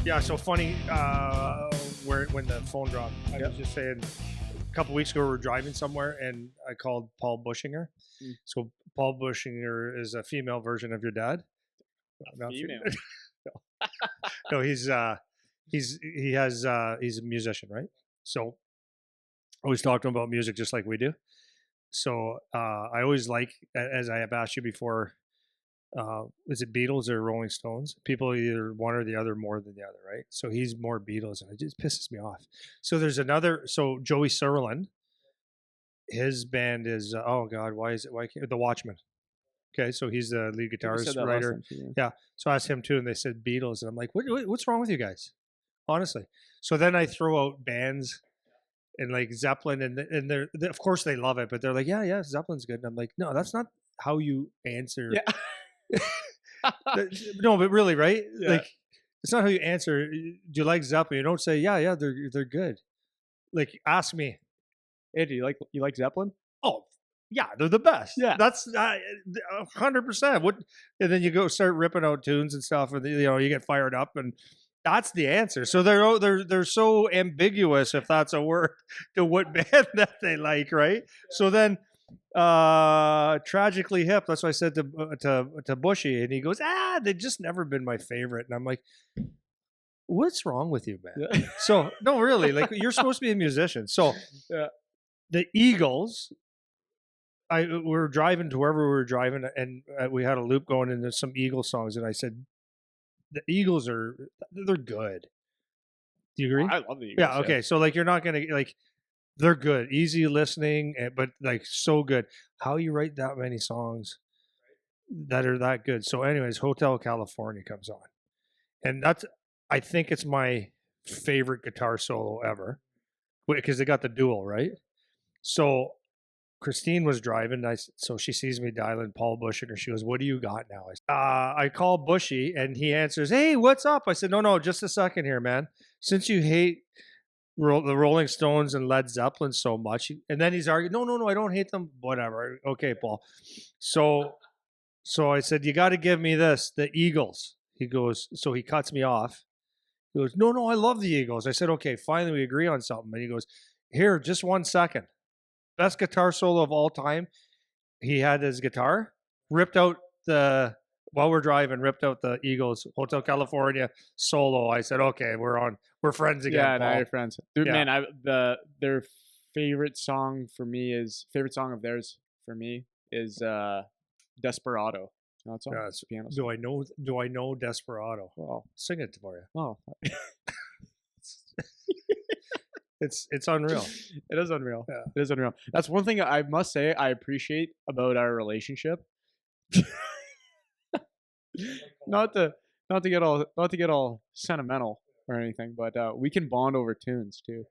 Yeah, so funny when the phone dropped. I was just saying a couple weeks ago we were driving somewhere and I called Paul Bushinger. So Paul Bushinger is a female version of your dad. Female. No, he's a musician, right? So I always talk to him about music just like we do. So I always like, as I have asked you before, is it Beatles or Rolling Stones? People either one or the other more than the other, right? So he's more Beatles, and it just pisses me off. So there's another. So Joey Sutherland, his band is oh god, why can't the Watchmen? Okay, so he's the lead guitarist writer. Yeah, so I asked him too, and they said Beatles, and I'm like, what's wrong with you guys? Honestly. So then I throw out bands and like Zeppelin, and they're of course they love it, but they're like, yeah, Zeppelin's good, and I'm like, no, that's not how you answer. Yeah. No, but really, right? Yeah. Like, it's not how you answer. Do you like Zeppelin? You don't say, yeah, they're good. Like, ask me. Hey, do you like Zeppelin? Oh, yeah, they're the best. Yeah, that's 100%. What? And then you go start ripping out tunes and stuff, and you get fired up, and that's the answer. So they're so ambiguous, if that's a word, to what band that they like, right? So then. Tragically Hip, that's what I said to Bushy, and he goes, they've just never been my favorite, and I'm like, what's wrong with you, man? Yeah. So no, really, like, you're supposed to be a musician. So yeah. The Eagles, we were driving to wherever we were driving, and we had a loop going into some Eagles songs, and I said, the Eagles they're good. Do you agree? I love the Eagles. Yeah, okay. So like, you're not gonna like, they're good, easy listening, but like so good. How you write that many songs that are that good? So, anyways, Hotel California comes on, and I think it's my favorite guitar solo ever because they got the dual, right? So Christine was driving, so she sees me dialing Paul Bush, and she goes, "What do you got now?" I call Bushy, and he answers, "Hey, what's up?" I said, "No, just a second here, man. Since you hate the Rolling Stones and Led Zeppelin so much," and then he's arguing, no, I don't hate them, whatever. Okay, Paul. So I said, you got to give me this, the Eagles. He goes, so he cuts me off. He goes, no, I love the Eagles. I said, okay, finally we agree on something. And he goes, here, just 1 second. Best guitar solo of all time. He had his guitar, while we're driving, ripped out the Eagles Hotel California solo. I said, okay, we're friends again. Yeah, Paul. now you're friends. Dude, Yeah. Man, their favorite song of theirs for me is Desperado. No, it's Yes. piano song. Do I know Desperado? Well, sing it for you. Oh. It's unreal. It is unreal. Yeah. It is unreal. That's one thing I must say I appreciate about our relationship. not to get all sentimental or anything, but we can bond over tunes too,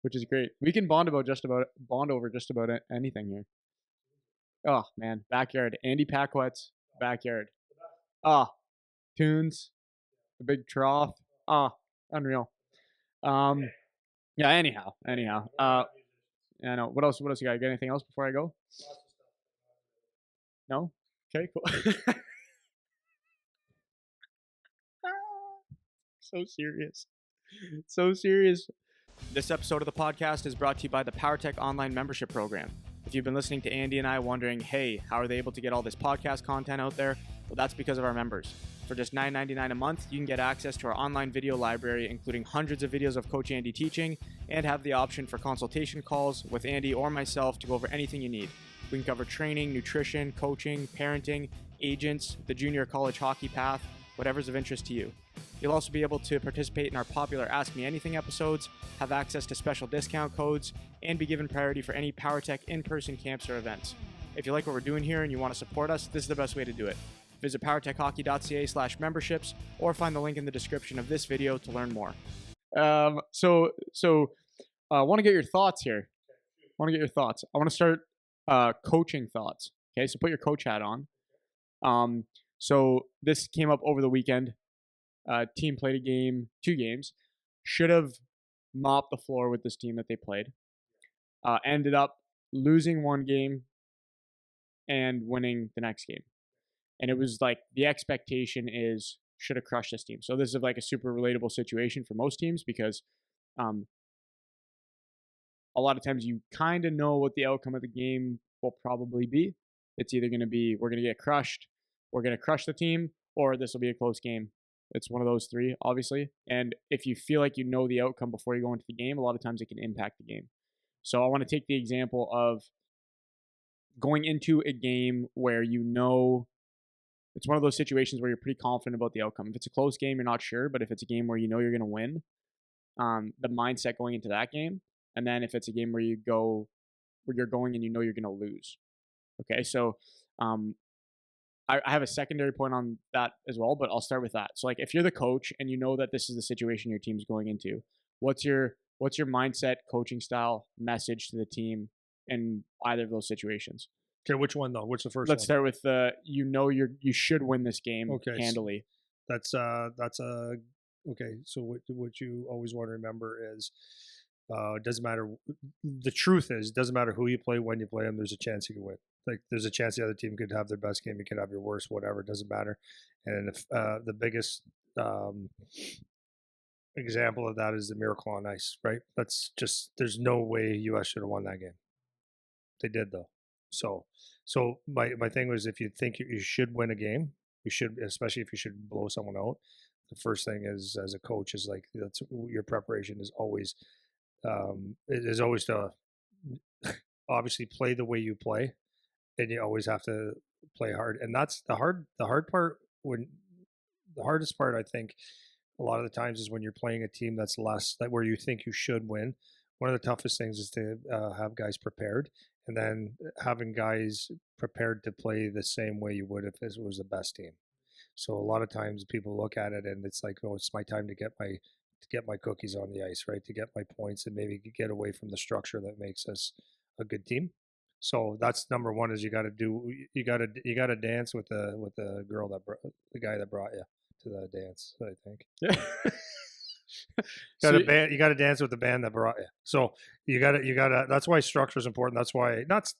which is great. We can bond over just about anything here. Oh man, backyard. Andy Paquette's backyard. Tunes, the big trough. Unreal. Yeah. Anyhow. I know. What else you got? You got anything else before I go? No. Okay. Cool. So serious. This episode of the podcast is brought to you by the PowerTech online membership program. If you've been listening to Andy and I wondering, hey, how are they able to get all this podcast content out there? Well, that's because of our members. For just $9.99 a month, you can get access to our online video library, including hundreds of videos of Coach Andy teaching, and have the option for consultation calls with Andy or myself to go over anything you need. We can cover training, nutrition, coaching, parenting, agents, the junior college hockey path, whatever's of interest to you. You'll also be able to participate in our popular Ask Me Anything episodes, have access to special discount codes, and be given priority for any PowerTech in-person camps or events. If you like what we're doing here and you want to support us, this is the best way to do it. Visit powertechhockey.ca/memberships or find the link in the description of this video to learn more. So I want to get your thoughts here. I want to start coaching thoughts. Okay, so put your coach hat on. So this came up over the weekend. Team played two games. Should have mopped the floor with this team that they played. Ended up losing one game and winning the next game. And it was like the expectation is should have crushed this team. So this is like a super relatable situation for most teams because um, a lot of times you kind of know what the outcome of the game will probably be. It's either going to be we're going to get crushed, we're going to crush the team, or this will be a close game. It's one of those three, obviously. And if you feel like you know the outcome before you go into the game, a lot of times it can impact the game. So I want to take the example of going into a game where you know it's one of those situations where you're pretty confident about the outcome. If it's a close game, you're not sure, but if it's a game where you know you're going to win, the mindset going into that game, and then if it's a game where you're going and you know you're going to lose. Okay, so um, I have a secondary point on that as well, but I'll start with that. So like if you're the coach and you know that this is the situation your team's going into, what's your mindset, coaching style, message to the team in either of those situations? Okay, which one though? What's the first Let's one? start with you should win this game Okay, handily. that's okay. So what you always want to remember is, it doesn't matter. The truth is, it doesn't matter who you play, when you play them. There's a chance you can win. Like there's a chance the other team could have their best game, you could have your worst, whatever. It doesn't matter. And if the biggest um, example of that is the Miracle on Ice, right? That's just there's no way US should have won that game. They did though. So my thing was if you think you should win a game, you should, especially if you should blow someone out. The first thing is as a coach is like that's your preparation is always to obviously play the way you play, and you always have to play hard. And that's the hard part when the hardest part I think a lot of the times is when you're playing a team that's less that where you think you should win. One of the toughest things is to have guys prepared, and then having guys prepared to play the same way you would if this was the best team. So a lot of times people look at it and it's like, oh, it's my time to get my cookies on the ice, right? To get my points and maybe get away from the structure that makes us a good team. So that's number one is you got to dance with the girl the guy that brought you to the dance. I think So you got to dance with the band that brought you. So you got to. That's why structure is important. That's why not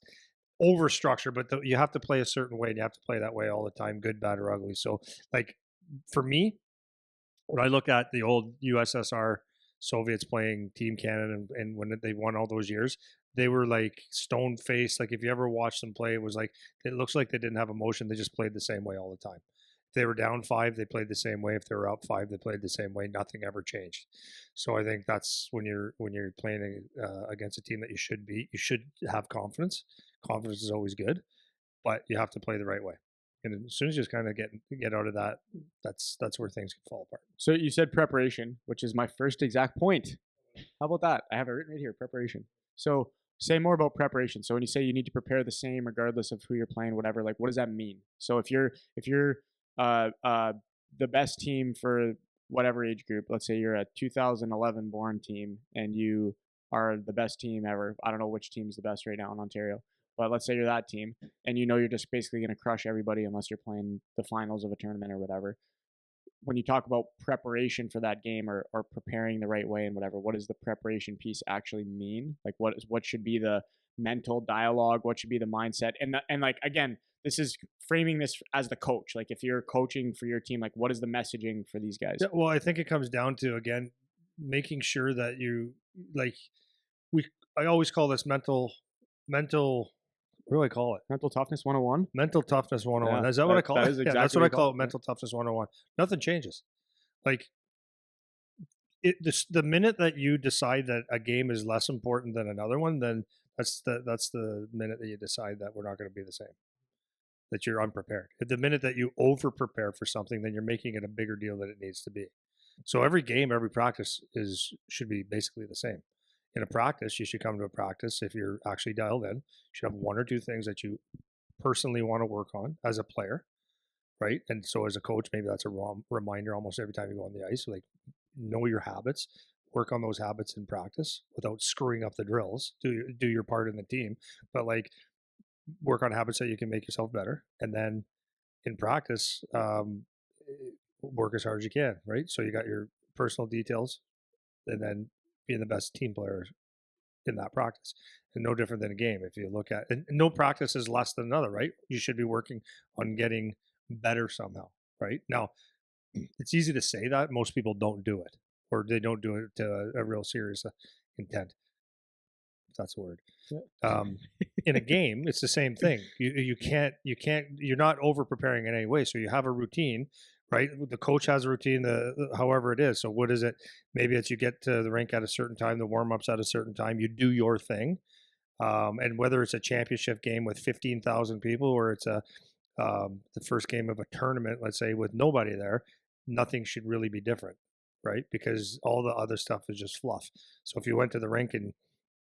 over structure, but you have to play a certain way, and you have to play that way all the time, good, bad, or ugly. So like for me, when I look at the old USSR Soviets playing Team Canada and when they won all those years, they were like stone faced. Like if you ever watched them play, it was like it looks like they didn't have emotion. They just played the same way all the time. If they were down five, they played the same way. If they were up five, they played the same way. Nothing ever changed. So I think that's when you're playing against a team that you should beat. You should have confidence. Confidence is always good, but you have to play the right way. And as soon as you just kind of get out of that, that's where things can fall apart. So you said preparation, which is my first exact point. How about that? I have it written right here, preparation. So say more about preparation. So when you say you need to prepare the same regardless of who you're playing, whatever, like what does that mean? So if you're uh, uh, the best team for whatever age group, let's say you're a 2011 born team and you are the best team ever. I don't know which team's the best right now in Ontario, but let's say you're that team and you know you're just basically going to crush everybody unless you're playing the finals of a tournament or whatever. When you talk about preparation for that game or preparing the right way and whatever, what does the preparation piece actually mean? Like what should be the mental dialogue? What should be the mindset? And like again, this is framing this as the coach. Like if you're coaching for your team, like what is the messaging for these guys? Yeah, well, I think it comes down to again making sure that you like we. I always call this mental. What do I call it? Mental toughness 101. Mental toughness 101. Yeah, Is that what I call that it? is Yeah, that's exactly what I what you call call it. it. Mental toughness 101. Nothing changes. Like the minute that you decide that a game is less important than another one, then that's the minute that you decide that we're not going to be the same. That you're unprepared. At the minute that you over prepare for something, then you're making it a bigger deal than it needs to be. So every game, every practice should be basically the same. In a practice, you should come to a practice if you're actually dialed in. You should have one or two things that you personally want to work on as a player, right? And so as a coach, maybe that's a reminder almost every time you go on the ice. Like know your habits, work on those habits in practice without screwing up the drills. Do your part in the team, but like work on habits that you can make yourself better, and then in practice, work as hard as you can. Right. So you got your personal details, and then being the best team player in that practice. And no different than a game. If you look at and no practice is less than another, right? You should be working on getting better somehow, right? Now, it's easy to say that. Most people don't do it, or they don't do it to a real serious intent. If that's a word. In a game, it's the same thing. You're not over preparing in any way. So you have a routine, right? The coach has a routine, however it is. So what is it? Maybe it's you get to the rink at a certain time, the warm ups at a certain time. You do your thing, and whether it's a championship game with 15,000 people or it's the first game of a tournament, let's say, with nobody there, nothing should really be different, right? Because all the other stuff is just fluff. So if you went to the rink and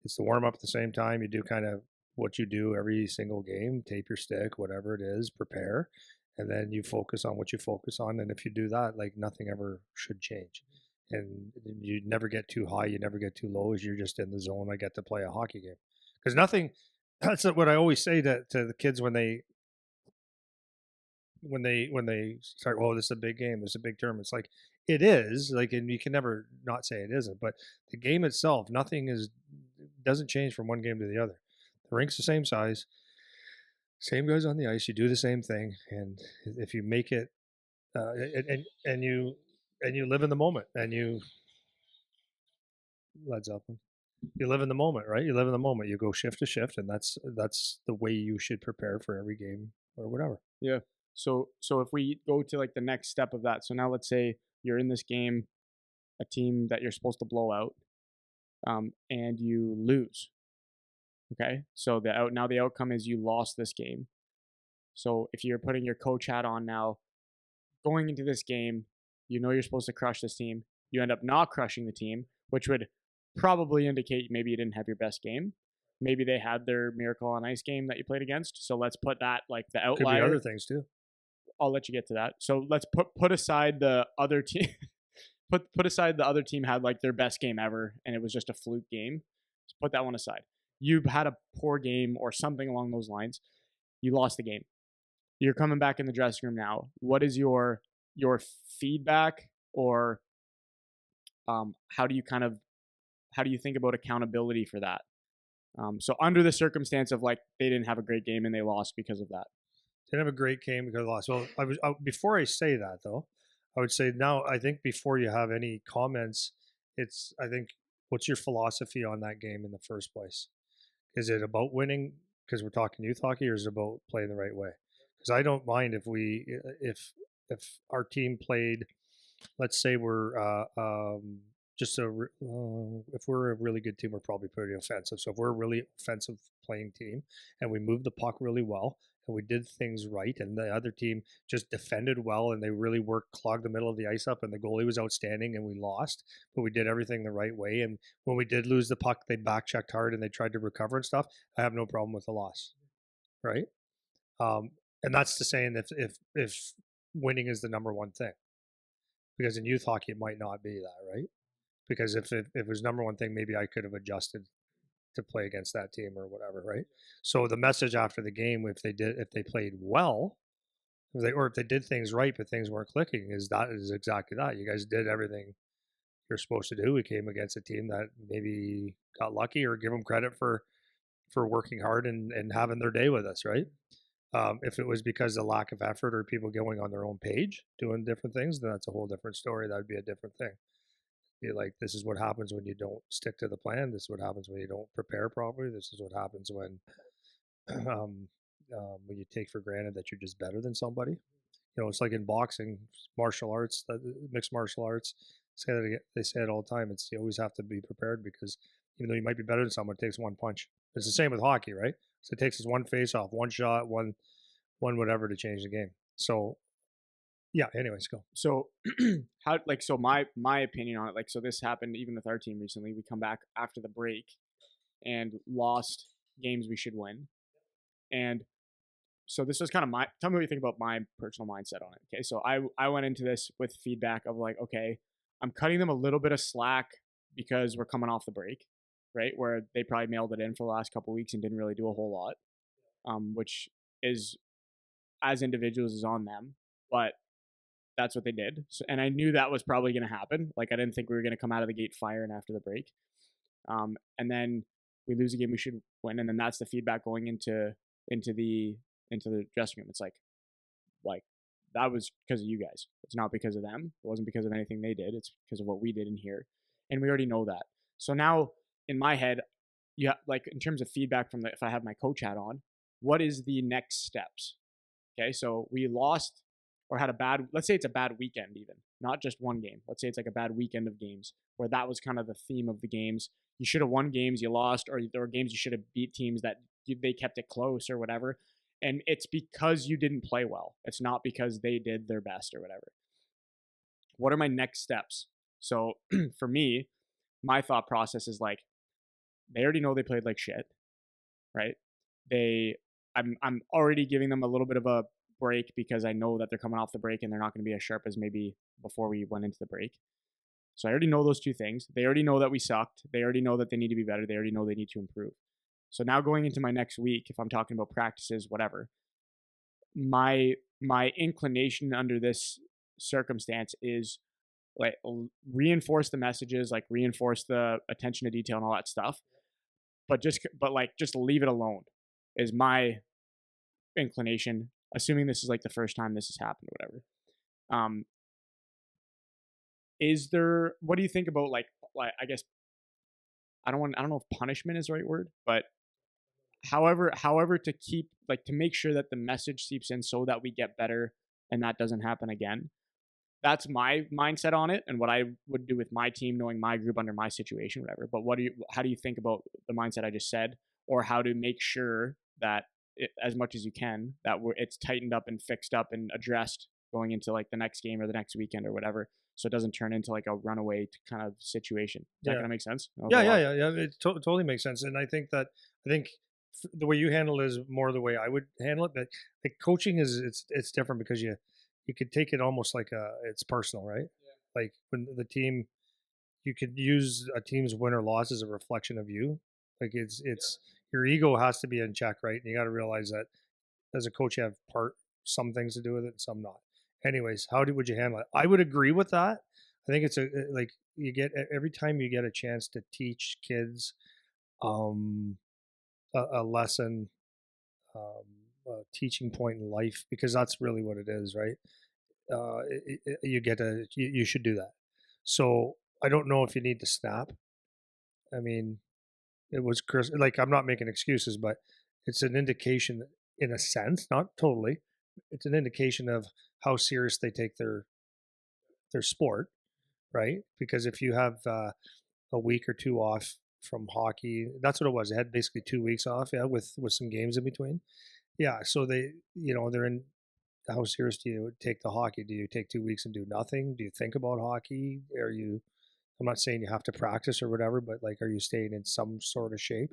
it's the warm up at the same time, you do kind of what you do every single game, tape your stick, whatever it is, prepare, and then you focus on what you focus on. And if you do that, like nothing ever should change. And you never get too high, you never get too low, as you're just in the zone. I get to play a hockey game because nothing. That's what I always say to the kids when they start. Oh, this is a big game. This is a big tournament. It's like it is. Like, and you can never not say it isn't. But the game itself, nothing doesn't change from one game to the other. The rink's the same size, same guys on the ice. You do the same thing, and if you make it, and you live in the moment, and you Led Zeppelin. You live in the moment, right? You live in the moment. You go shift to shift, and that's the way you should prepare for every game or whatever. Yeah. So if we go to like the next step of that, so now let's say you're in this game, a team that you're supposed to blow out, and you lose. Okay. So now the outcome is you lost this game. So if you're putting your coach hat on now, going into this game, you know you're supposed to crush this team. You end up not crushing the team, which would probably indicate maybe you didn't have your best game. Maybe they had their Miracle on Ice game that you played against. So let's put that like the outlier. Could be other things too. I'll let you get to that. So let's put aside the other team. put aside the other team had like their best game ever, and it was just a fluke game. Just put that one aside. You had a poor game or something along those lines. You lost the game. You're coming back in the dressing room now. What is your feedback, or how do you think about accountability for that? So under the circumstance of like they didn't have a great game and they lost because of that. Didn't have a great game because I lost. Well, before I say that though, I would say now I think before you have any comments, I think what's your philosophy on that game in the first place? Is it about winning because we're talking youth hockey, or is it about playing the right way? Because I don't mind if our team played, let's say we're if we're a really good team, we're probably pretty offensive. So if we're a really offensive playing team and we moved the puck really well and we did things right, and the other team just defended well and they really clogged the middle of the ice up, and the goalie was outstanding and we lost, but we did everything the right way. And when we did lose the puck, they back checked hard and they tried to recover and stuff. I have no problem with the loss, right? And that's the saying if winning is the number one thing, because in youth hockey it might not be that, right? Because if it was number one thing, maybe I could have adjusted to play against that team or whatever, right? So the message after the game, if they played well, if they did things right but things weren't clicking, is exactly that. You guys did everything you're supposed to do. We came against a team that maybe got lucky, or give them credit for working hard and having their day with us, right? If it was because of lack of effort or people going on their own page doing different things, then that's a whole different story. That would be a different thing. Be like, this is what happens when you don't stick to the plan. This is what happens when you don't prepare properly. This is what happens when you take for granted that you're just better than somebody. It's like in boxing, martial arts, mixed martial arts. They say it all the time. You always have to be prepared, because even though you might be better than someone, it takes one punch. It's the same with hockey, right? So it takes us one face off, one shot, one whatever to change the game. So yeah. Anyways, go. So my opinion on it, like, so this happened even with our team recently. We come back after the break and lost games we should win. And so this was kind of tell me what you think about my personal mindset on it. Okay. So I went into this with feedback of like, okay, I'm cutting them a little bit of slack because we're coming off the break, right? Where they probably mailed it in for the last couple of weeks and didn't really do a whole lot, which is, as individuals, is on them. But that's what they did. So, and I knew that was probably going to happen. Like, I didn't think we were going to come out of the gate firing after the break. And then we lose a game we should win. And then that's the feedback going into the dressing room. It's like that was because of you guys. It's not because of them. It wasn't because of anything they did. It's because of what we did in here. And we already know that. So now in my head, yeah, like in terms of feedback from if I have my coach hat on, what is the next steps? Okay, so we lost or had a bad, let's say it's a bad weekend even, not just one game. Let's say it's like a bad weekend of games where that was kind of the theme of the games. You should have won games you lost, or there were games you should have beat teams that they kept it close or whatever. And it's because you didn't play well. It's not because they did their best or whatever. What are my next steps? So for me, my thought process is like, they already know they played like shit, right? I'm already giving them a little bit of a break because I know that they're coming off the break and they're not going to be as sharp as maybe before we went into the break. So I already know those two things. They already know that we sucked. They already know that they need to be better. They already know they need to improve. So now going into my next week, if I'm talking about practices, whatever, my inclination under this circumstance is like reinforce the messages, like reinforce the attention to detail and all that stuff, but just leave it alone is my inclination, assuming this is like the first time this has happened or whatever. Is there, what do you think about like I guess I don't know if punishment is the right word, but however to keep, like, to make sure that the message seeps in so that we get better and that doesn't happen again. That's my mindset on it and what I would do with my team, knowing my group under my situation, whatever. But how do you think about the mindset I just said, or how to make sure that as much as you can, that it's tightened up and fixed up and addressed going into like the next game or the next weekend or whatever, so it doesn't turn into like a runaway kind of situation. Is that gonna make sense? Yeah. It totally makes sense, and I think the way you handle it is more the way I would handle it. But like coaching is it's different because you could take it almost like it's personal, right? Like when the team, you could use a team's win or loss as a reflection of you. Like it's your ego has to be in check, right? And you got to realize that as a coach, you have some things to do with it, and some not. Anyways, would you handle it? I would agree with that. I think it's like you get every time you get a chance to teach kids um, a lesson, a teaching point in life, because that's really what it is, right? You should do that. So I don't know if you need to snap. I mean, it was Chris. Like, I'm not making excuses, but it's an indication, in a sense, not totally. It's an indication of how serious they take their sport, right? Because if you have a week or two off from hockey, that's what it was. They had basically 2 weeks off, yeah, with some games in between. Yeah, so they're in. How serious do you take the hockey? Do you take 2 weeks and do nothing? Do you think about hockey? Are you? I'm not saying you have to practice or whatever, but like, are you staying in some sort of shape?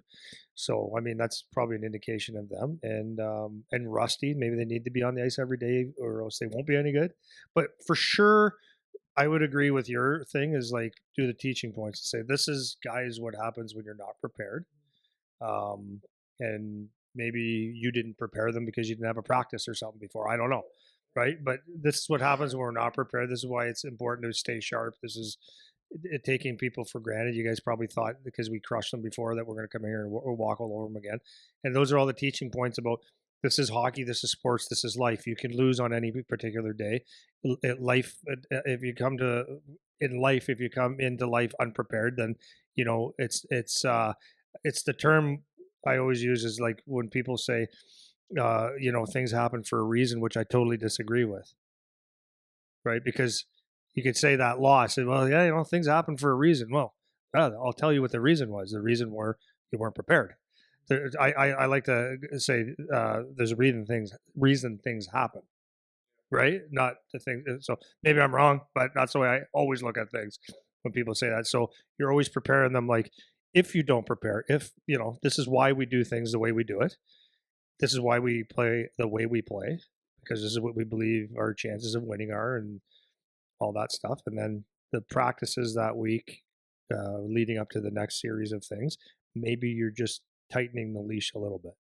So, I mean, that's probably an indication of them and rusty. Maybe they need to be on the ice every day, or else they won't be any good. But for sure, I would agree with your thing. Is like do the teaching points and say this is guys what happens when you're not prepared, um, and maybe you didn't prepare them because you didn't have a practice or something before. I don't know, right? But this is what happens when we're not prepared. This is why it's important to stay sharp. This is taking people for granted. You guys probably thought because we crushed them before that we're going to come here and walk all over them again. And those are all the teaching points about this is hockey, this is sports, this is life. You can lose on any particular day. If you come to in life, if you come into life unprepared, then it's the term I always use is like when people say, things happen for a reason, which I totally disagree with, right? Because you could say that loss, and well, yeah, things happen for a reason. Well, I'll tell you what the reason was. The reason were you weren't prepared. I like to say there's a reason things happen, right? Not the thing. So maybe I'm wrong, but that's the way I always look at things when people say that. So you're always preparing them. Like if you don't prepare, if this is why we do things the way we do it. This is why we play the way we play, because this is what we believe our chances of winning are, and all that stuff. And then the practices that week leading up to the next series of things, maybe you're just tightening the leash a little bit.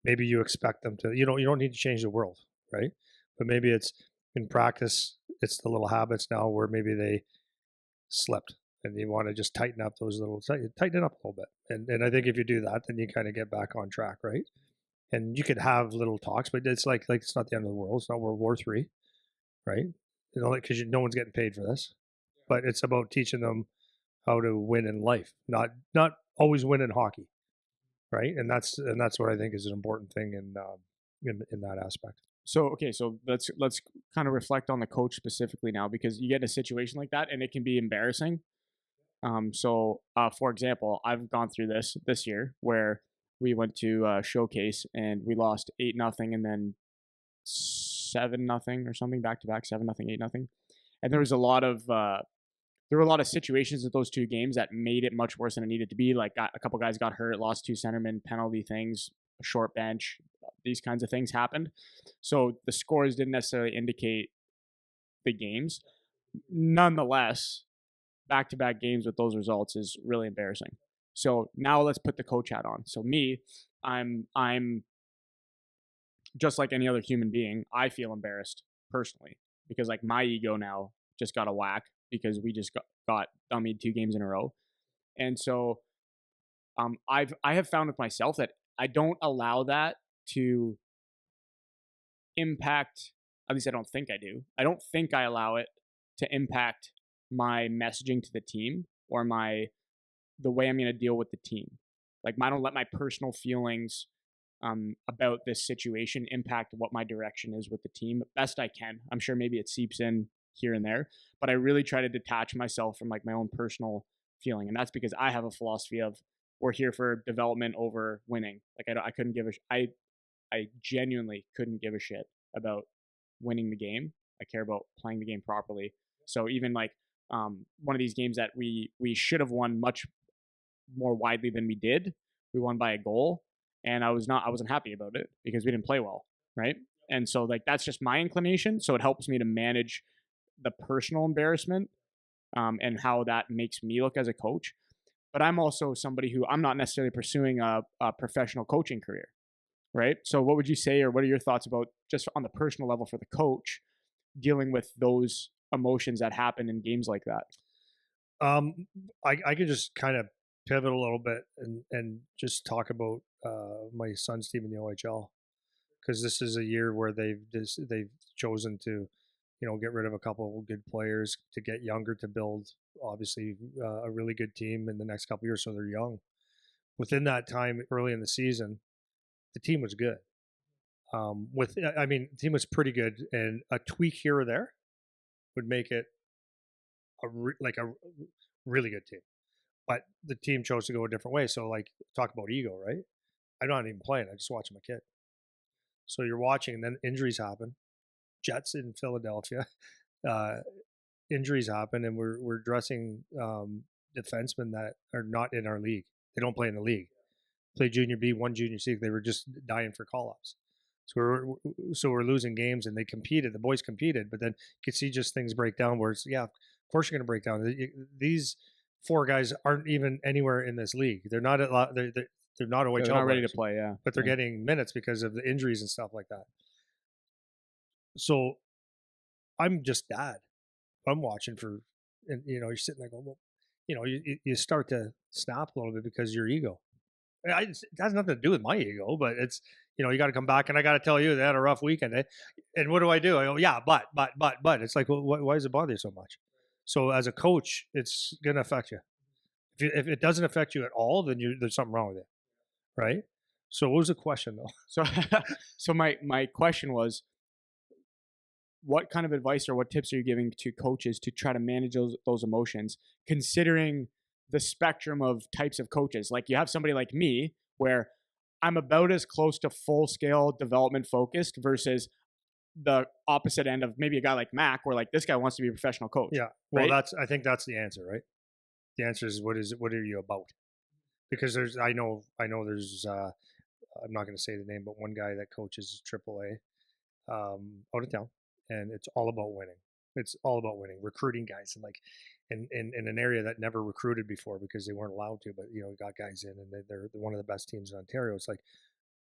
Maybe you expect them to, you don't need to change the world, right? But maybe it's in practice, it's the little habits now where maybe they slipped and you want to just tighten up those tighten it up a little bit. And I think if you do that, then you kind of get back on track, right? And you could have little talks, but it's like it's not the end of the world. It's not World War III. right? Because no one's getting paid for this, but it's about teaching them how to win in life, not always win in hockey, right? And that's what I think is an important thing in that aspect. So okay, so let's kind of reflect on the coach specifically now, because you get in a situation like that and it can be embarrassing. For example, I've gone through this year where we went to showcase and we lost 8-0 and then 7-0 or something, back to back, 7-0, 8-0. And there were a lot of situations at those two games that made it much worse than it needed to be. Like, a couple guys got hurt, lost two centermen, penalty things, a short bench, these kinds of things happened. So the scores didn't necessarily indicate the games. Nonetheless, back to back games with those results is really embarrassing. So now let's put the coach hat on. So me, I'm just like any other human being. I feel embarrassed personally because, like, my ego now just got a whack because we just got dummied 2 games in a row. And so I have found with myself that I don't allow that to impact, at least I don't think I do. I don't think I allow it to impact my messaging to the team or the way I'm going to deal with the team. Like, I don't let my personal feelings about this situation impact what my direction is with the team best I can. I'm sure maybe it seeps in here and there, but I really try to detach myself from, like, my own personal feeling, and that's because I have a philosophy of we're here for development over winning. Like, I couldn't give I genuinely couldn't give a shit about winning the game. I care about playing the game properly. So even, like, one of these games that we should have won much more widely than we did, we won by a goal, and I wasn't happy about it because we didn't play well, right? And so, like, that's just my inclination. So it helps me to manage the personal embarrassment, and how that makes me look as a coach. But I'm also somebody who I'm not necessarily pursuing a professional coaching career, right? So what would you say, or what are your thoughts about, just on the personal level, for the coach dealing with those emotions that happen in games like that? Um, I could just kind of pivot a little bit and just talk about my son's team in the OHL, because this is a year where they've chosen to, get rid of a couple of good players to get younger, to build obviously a really good team in the next couple of years. So they're young. Within that time, early in the season, the team was good. The team was pretty good, and a tweak here or there would make it a really good team. But the team chose to go a different way. So, like, talk about ego, right? I'm not even playing. I just watching my kid. So you're watching, and then injuries happen. Jets in Philadelphia, uh, injuries happen, and we're dressing defensemen that are not in our league. They don't play in the league. Play junior B, one junior C. They were just dying for call ups. So we're losing games, and they competed. The boys competed, but then you could see just things break down. Where it's, yeah, of course you're going to break down. These four guys aren't even anywhere in this league. They're not they're not OHL. They're not ready to players, play, yeah. but they're Yeah. getting minutes because of the injuries and stuff like that. So I'm just dad. I'm watching for, and you're sitting there going, well, you start to snap a little bit because your ego. It has nothing to do with my ego, but it's, you got to come back, and I got to tell you they had a rough weekend. And what do? I go, yeah, but it's like, well, why does it bother you so much? So as a coach, it's going to affect you. If it doesn't affect you at all, then there's something wrong with it, right? So what was the question though? So so my question was, what kind of advice or what tips are you giving to coaches to try to manage those emotions, considering the spectrum of types of coaches? Like, you have somebody like me where I'm about as close to full scale development focused, versus the opposite end of maybe a guy like Mac, where, like, this guy wants to be a professional coach. Yeah, well, right? I think that's the answer, right? The answer is, what are you about? Because there's I'm not going to say the name, but one guy that coaches AAA out of town, and it's all about winning. It's all about winning, recruiting guys, and, like, in an area that never recruited before because they weren't allowed to. But got guys in, and they're one of the best teams in Ontario. It's like,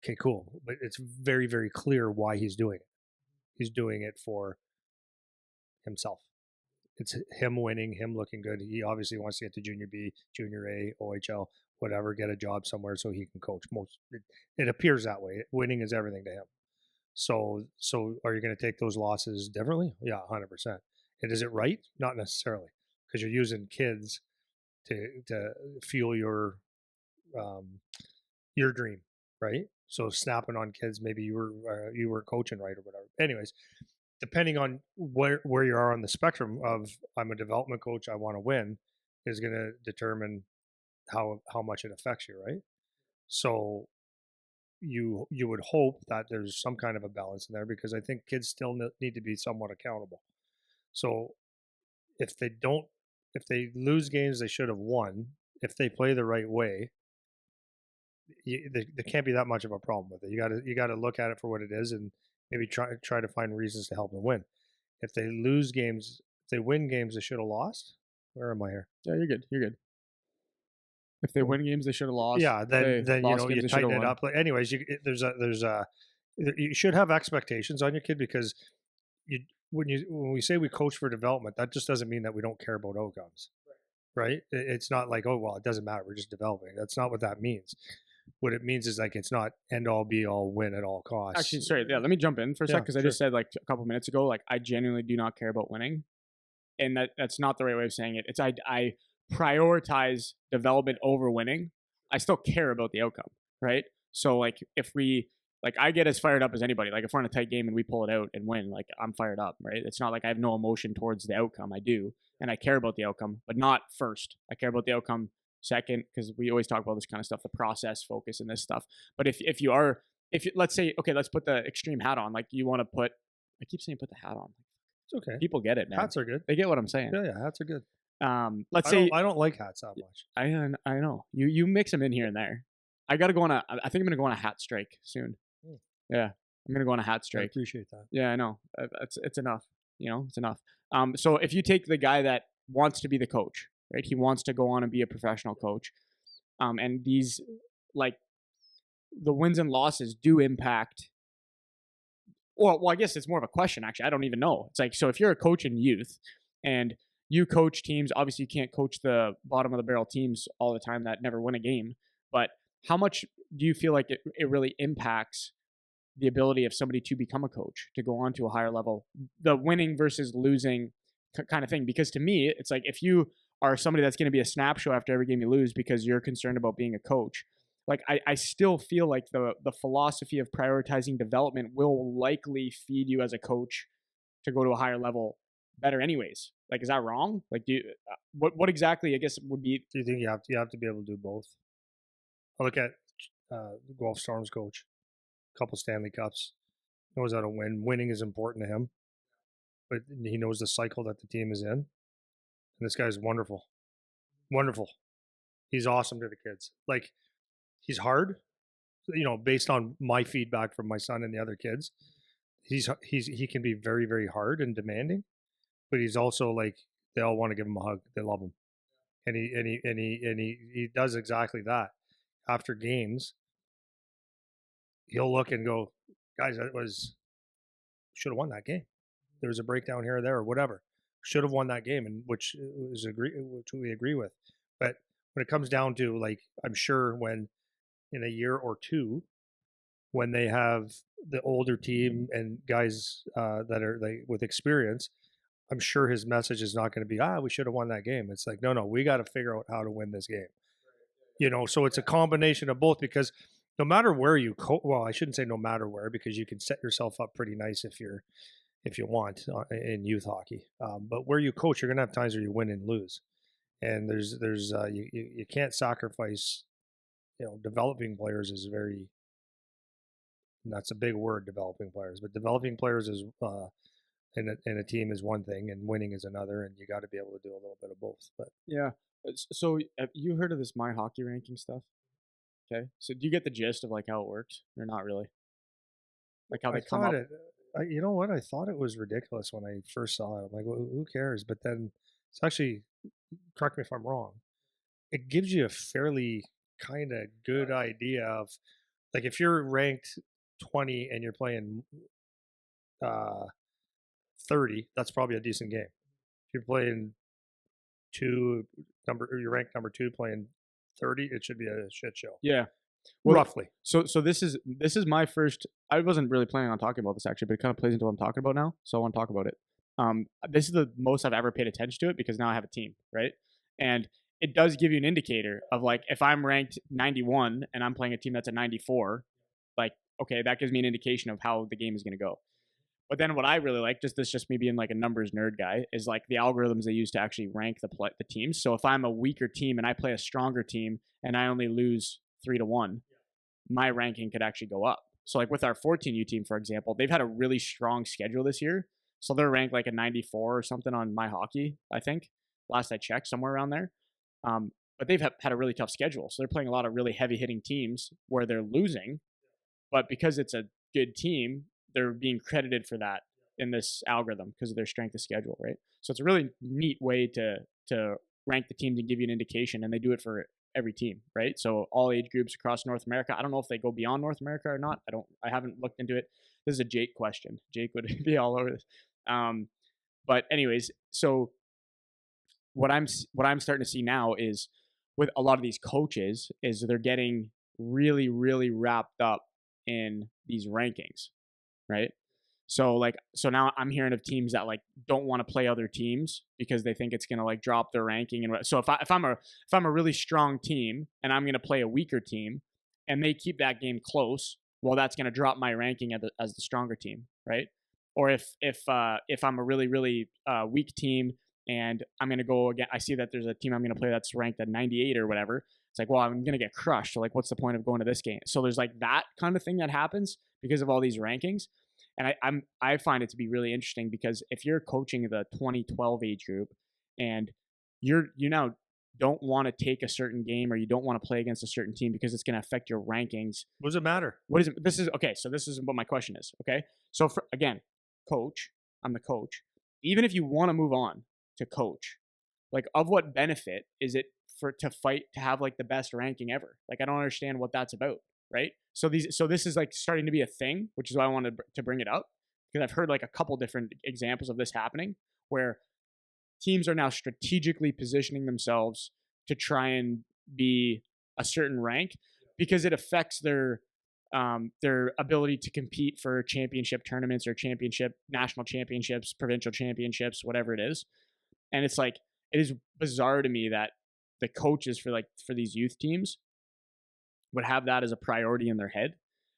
okay, cool, but it's very, very clear why he's doing it. He's doing it for himself. It's him winning, him looking good. He obviously wants to get to junior B, junior A, OHL, whatever, get a job somewhere so he can coach. It appears that way. Winning is everything to him. So are you going to take those losses differently? Yeah, 100%. And is it right? Not necessarily, because you're using kids to fuel um, your dream, right? So snapping on kids, maybe you were coaching right or whatever. Anyways, depending on where you are on the spectrum of I'm a development coach, I want to win, is going to determine how much it affects you, right? So you would hope that there's some kind of a balance in there because I think kids still need to be somewhat accountable. So if they don't, if they lose games they should have won, if they play the right way, there can't be that much of a problem with it. You got to look at it for what it is and maybe try to find reasons to help them win. If they lose games, if they win games they should have lost. Where am I here? Yeah, you're good. You're good. If they win games, they should have lost. Yeah, If they then lost you games, they should have tighten it won. up. Like, anyways, there's a you should have expectations on your kid because you when we say we coach for development, that just doesn't mean that we don't care about outcomes, right? It's not like, oh well, it doesn't matter, we're just developing. That's not what that means. What it means is like it's not end all be all win at all costs. Actually, sorry. Yeah, let me jump in for a sec Yeah, because I sure. just said like a couple minutes ago, like I genuinely do not care about winning, and that's not the right way of saying it. It's I prioritize development over winning. I still care about the outcome, right? So like if we like I get as fired up as anybody. Like if we're in a tight game and we pull it out and win, like I'm fired up, right? It's not like I have no emotion towards the outcome. I do, and I care about the outcome, but not first. I care about the outcome second because we always talk about this kind of stuff, the process focus and this stuff. But if you are if you, let's say okay, let's put the extreme hat on. Like you want to put, I keep saying put the hat on. It's okay. People get it, man. Hats are good. They get what I'm saying. Yeah, hats are good. Let's say I don't like hats that much. I know you mix them in here and there. I gotta go on a. I think I'm gonna go on a hat strike soon. Hmm. Yeah, I'm gonna go on a hat I strike. appreciate that. Yeah, I know. It's enough. You know, it's enough. So if you take the guy that wants to be the coach, right? He wants to go on and be a professional coach. And these like the wins and losses do impact. Well, I guess it's more of a question actually. I don't even know. It's like so if you're a coach in youth and you coach teams, obviously you can't coach the bottom of the barrel teams all the time that never win a game. But how much do you feel like it really impacts the ability of somebody to become a coach, to go on to a higher level, the winning versus losing kind of thing? Because to me, it's like if you are somebody that's going to be a snap show after every game you lose because you're concerned about being a coach, like I still feel like the philosophy of prioritizing development will likely feed you as a coach to go to a higher level better anyways. Like, is that wrong? Like, do you, what exactly I guess would be? Do you think you have to be able to do both? I look at the Golf Storms coach, a couple Stanley Cups, knows how to win. Winning is important to him, but he knows the cycle that the team is in. And this guy's wonderful, wonderful. He's awesome to the kids. Like he's hard, based on my feedback from my son and the other kids. He can be very very hard and demanding, but he's also like they all want to give him a hug. They love him, and he does exactly that. After games, he'll look and go, guys, that was should have won that game. There was a breakdown here or there or whatever. Should have won that game, and which we agree with. But when it comes down to like, I'm sure when in a year or two, when they have the older team and guys that are like with experience, I'm sure his message is not going to be we should have won that game. It's like no, we got to figure out how to win this game. So it's a combination of both because no matter where you well, I shouldn't say no matter where because you can set yourself up pretty nice if you want in youth hockey. But where you coach, you're gonna have times where you win and lose, and there's you can't sacrifice. Developing players is very. That's a big word, developing players, but developing players is in a team is one thing, and winning is another, and you got to be able to do a little bit of both. But Yeah. So have you heard of this MyHockey ranking stuff? Okay. So do you get the gist of like how it works or not really? Like how I they come thought up? you know what? I thought it was ridiculous when I first saw it. I'm like, well, who cares? But then it's actually, correct me if I'm wrong, it gives you a fairly kind of good idea of, like, if you're ranked 20 and you're playing uh, 30, that's probably a decent game. If you're playing you're ranked number two playing 30, it should be a shit show. Yeah. Well, roughly. so this is my first. I wasn't really planning on talking about this actually, but it kind of plays into what I'm talking about now. So I want to talk about it. This is the most I've ever paid attention to it because now I have a team, right? And it does give you an indicator of like if I'm ranked 91 and I'm playing a team that's a 94, like okay, that gives me an indication of how the game is going to go. But then what I really like, just me being like a numbers nerd guy, is like the algorithms they use to actually rank the teams. So if I'm a weaker team and I play a stronger team and I only lose 3-1, my ranking could actually go up. So like with our 14U team, for example, they've had a really strong schedule this year. So they're ranked like a 94 or something on MyHockey, I think. Last I checked, somewhere around there. But they've had a really tough schedule. So they're playing a lot of really heavy hitting teams where they're losing. But because it's a good team, they're being credited for that in this algorithm because of their strength of schedule, right? So it's a really neat way to rank the teams and give you an indication, and they do it for every team, right? So all age groups across North America. I don't know if they go beyond North America or not. I haven't looked into it. This is a Jake question. Jake would be all over this. But anyways, so what I'm starting to see now is with a lot of these coaches is they're getting really, really wrapped up in these rankings, right? So now I'm hearing of teams that like don't want to play other teams because they think it's gonna like drop their ranking. And so if I'm a really strong team and I'm gonna play a weaker team, and they keep that game close, well, that's gonna drop my ranking as the stronger team, right? Or if I'm a really really weak team and I'm gonna go again, I see that there's a team I'm gonna play that's ranked at 98 or whatever. It's like, well, I'm gonna get crushed. So like, what's the point of going to this game? So there's like that kind of thing that happens because of all these rankings. And I find it to be really interesting because if you're coaching the 2012 age group and you now don't want to take a certain game or you don't want to play against a certain team because it's going to affect your rankings. What does it matter? What is it? This is okay. So this is what my question is. Okay. So again, coach, I'm the coach. Even if you want to move on to coach, like of what benefit is it to fight to have like the best ranking ever? Like I don't understand what that's about. Right. So this is like starting to be a thing, which is why I wanted to bring it up because I've heard like a couple different examples of this happening where teams are now strategically positioning themselves to try and be a certain rank because it affects their ability to compete for championship tournaments or national championships, provincial championships, whatever it is. And it's like, it is bizarre to me that the coaches for these youth teams would have that as a priority in their head,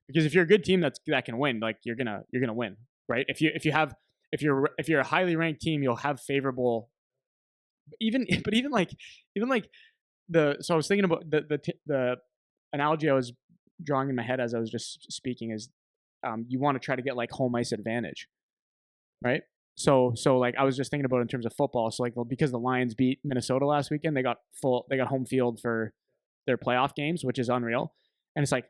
because if you're a good team that can win, like you're gonna win, right? If you're a highly ranked team, you'll have favorable. Even like so I was thinking about the analogy I was drawing in my head as I was just speaking is, you want to try to get like home ice advantage, right? So like I was just thinking about it in terms of football. So like, well, because the Lions beat Minnesota last weekend, they got home field for their playoff games, which is unreal. And it's like,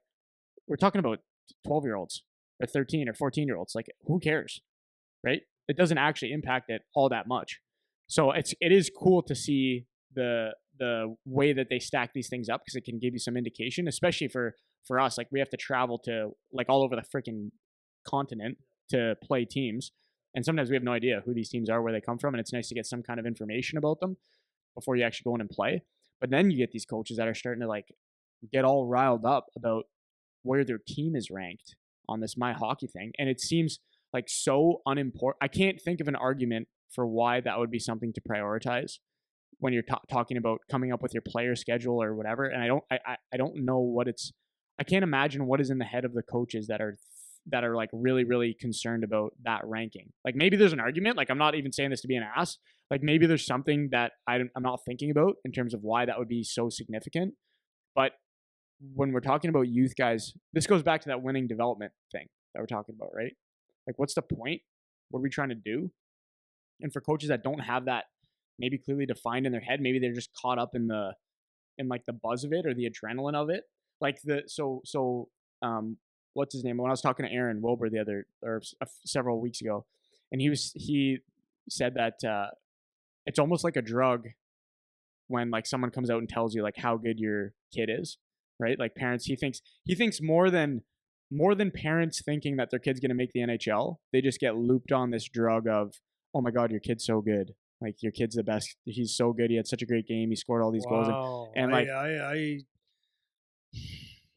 we're talking about 12-year-olds or 13 or 14-year-olds. Like, who cares, right? It doesn't actually impact it all that much. So it is cool to see the way that they stack these things up because it can give you some indication, especially for us. Like we have to travel to like all over the freaking continent to play teams. And sometimes we have no idea who these teams are, where they come from. And it's nice to get some kind of information about them before you actually go in and play. But then you get these coaches that are starting to like get all riled up about where their team is ranked on this MyHockey thing. And it seems like so unimportant. I can't think of an argument for why that would be something to prioritize when you're talking about coming up with your player schedule or whatever. And I don't know what I can't imagine what is in the head of the coaches that are like really, really concerned about that ranking. Like maybe there's an argument, like I'm not even saying this to be an ass. Like maybe there's something that I'm not thinking about in terms of why that would be so significant. But when we're talking about youth guys, this goes back to that winning development thing that we're talking about, right? Like what's the point? What are we trying to do? And for coaches that don't have that maybe clearly defined in their head, maybe they're just caught up in like the buzz of it or the adrenaline of it. Like what's his name? When I was talking to Aaron Wilbur several weeks ago, and he said that it's almost like a drug when like someone comes out and tells you like how good your kid is, right? Like parents, he thinks more than parents thinking that their kid's going to make the NHL. They just get looped on this drug of, oh my God, your kid's so good. Like your kid's the best. He's so good. He had such a great game. He scored all these goals. And like,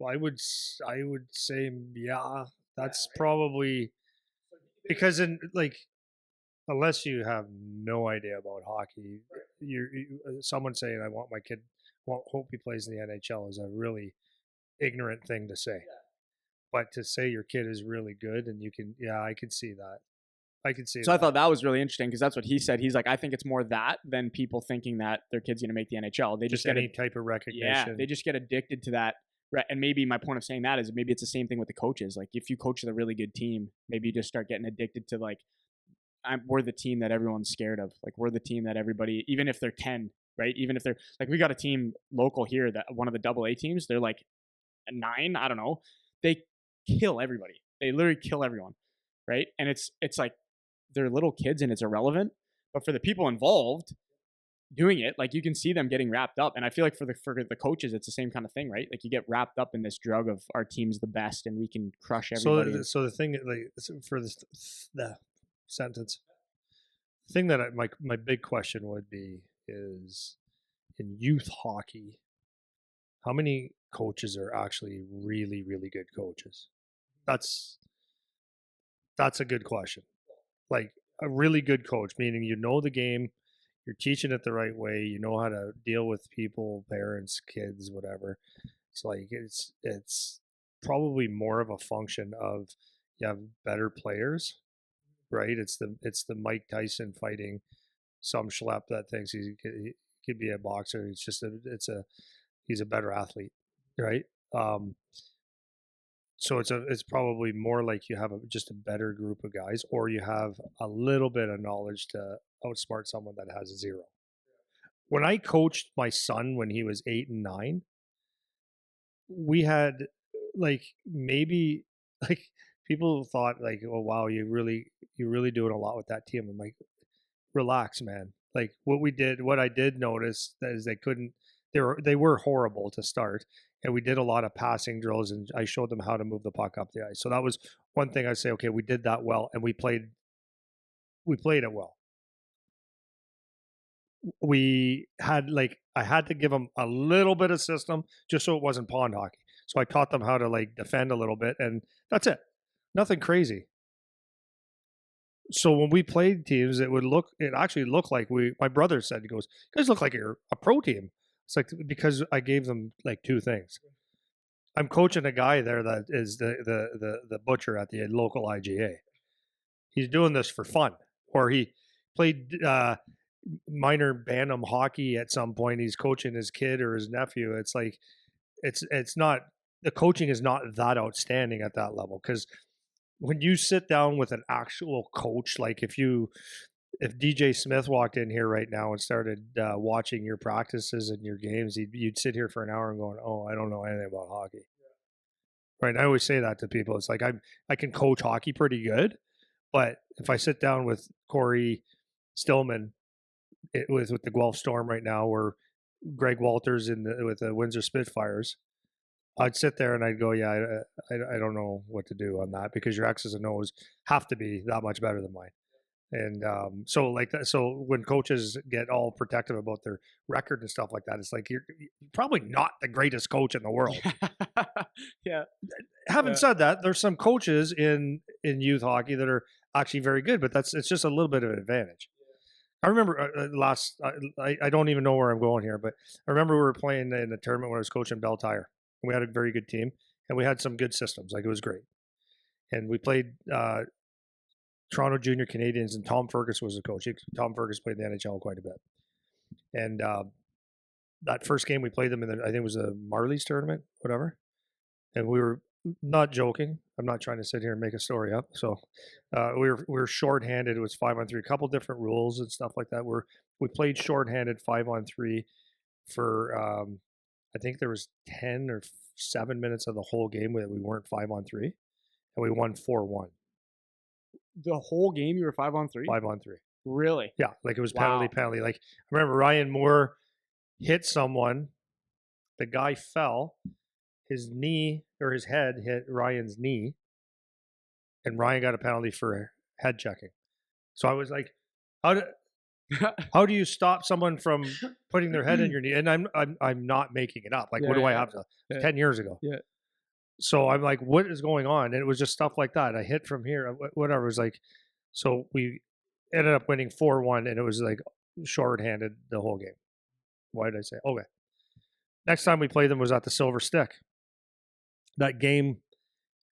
I would say yeah. That's probably because in like unless you have no idea about hockey, someone saying I want my kid, hope he plays in the NHL is a really ignorant thing to say. But to say your kid is really good and you can, yeah, I can see that. I can see So I that. thought that was really interesting because that's what he said. He's like, I think it's more that than people thinking that their kid's going to make the NHL. They just get any type of recognition. Yeah, they just get addicted to that. And maybe my point of saying that is maybe it's the same thing with the coaches. Like if you coach a really good team, maybe you just start getting addicted to like, we're the team that everyone's scared of. Like we're the team that everybody, even if they're 10, right? Even if they're like, we got a team local here that one of the AA teams, they're like a 9, I don't know. They kill everybody. They literally kill everyone, right? And it's like they're little kids and it's irrelevant. But for the people involved doing it, like you can see them getting wrapped up. And I feel like for the coaches, it's the same kind of thing, right? Like you get wrapped up in this drug of our team's the best and we can crush everybody. So the thing, like for this the sentence, the thing that my big question would be is in youth hockey, how many coaches are actually really really good coaches? That's a good question. Like a really good coach, meaning you know the game, you're teaching it the right way, you know how to deal with people, parents, kids, whatever. It's like it's probably more of a function of you have better players, right? It's the Mike Tyson fighting some schlep that thinks he could be a boxer. It's just he's a better athlete, right? Um, so it's probably more like you have just a better group of guys, or you have a little bit of knowledge to outsmart someone that has zero. When I coached my son when he was 8 and 9, we had like maybe like people thought like, oh wow, you're really doing a lot with that team. I'm like, relax, man. Like what I did notice is they were horrible to start, and we did a lot of passing drills, and I showed them how to move the puck up the ice. So that was one thing I say, okay, we did that well, and we played it well. We had like I had to give them a little bit of system just so it wasn't pond hockey. So I taught them how to like defend a little bit, and that's it. Nothing crazy. So when we played teams, it actually looked like my brother said, he goes, "You guys look like you're a pro team." It's like because I gave them like two things. I'm coaching a guy there that is the butcher at the local IGA. He's doing this for fun, or he played minor bantam hockey at some point. He's coaching his kid or his nephew. It's like it's not, the coaching is not that outstanding at that level, because when you sit down with an actual coach, like if DJ Smith walked in here right now and started watching your practices and your games, you'd sit here for an hour and going, "Oh, I don't know anything about hockey." Right? And I always say that to people. It's like I can coach hockey pretty good, but if I sit down with Corey Stillman with the Guelph Storm right now, or Greg Walters with the Windsor Spitfires, I'd sit there and I'd go, yeah, I don't know what to do on that, because your X's and O's have to be that much better than mine. And so like that, so when coaches get all protective about their record and stuff like that, it's like you're probably not the greatest coach in the world. Yeah. Having said that, there's some coaches in youth hockey that are actually very good, but it's just a little bit of an advantage. I remember I don't even know where I'm going here, but I remember we were playing in a tournament when I was coaching Bell Tire. We had a very good team, and we had some good systems. Like it was great. And we played Toronto Junior Canadians, and Tom Fergus was the coach. Tom Fergus played in the NHL quite a bit. And that first game we played them in I think it was a Marlies tournament, whatever. And we were not joking. I'm not trying to sit here and make a story up. So we were shorthanded. It was 5-on-3, a couple different rules and stuff like that. We played shorthanded 5-on-3 for I think there was 10 or 7 minutes of the whole game that we weren't 5-on-3, and we won 4-1. The whole game you were 5-on-3? 5-on-3. Really? Yeah, like it was penalty. Like I remember Ryan Moore hit someone. The guy fell. His knee or his head hit Ryan's knee, and Ryan got a penalty for head checking. So I was like, how do you stop someone from putting their head in your knee? And I'm not making it up. Like, what do I have to? 10 years ago. Yeah. So I'm like, what is going on? And it was just stuff like that. I hit from here, whatever. It was like, so we ended up winning 4-1, and it was like shorthanded the whole game. Why did I say? Okay. Next time we played them was at the Silver Stick. That game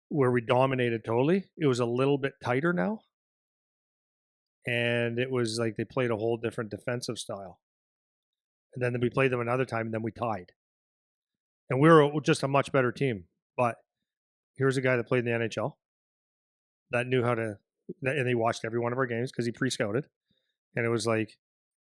where we dominated totally, it was a little bit tighter now. And it was like they played a whole different defensive style. And then we played them another time, and then we tied. And we were just a much better team. But here's a guy that played in the NHL that knew how to, and he watched every one of our games because he pre-scouted. And it was like,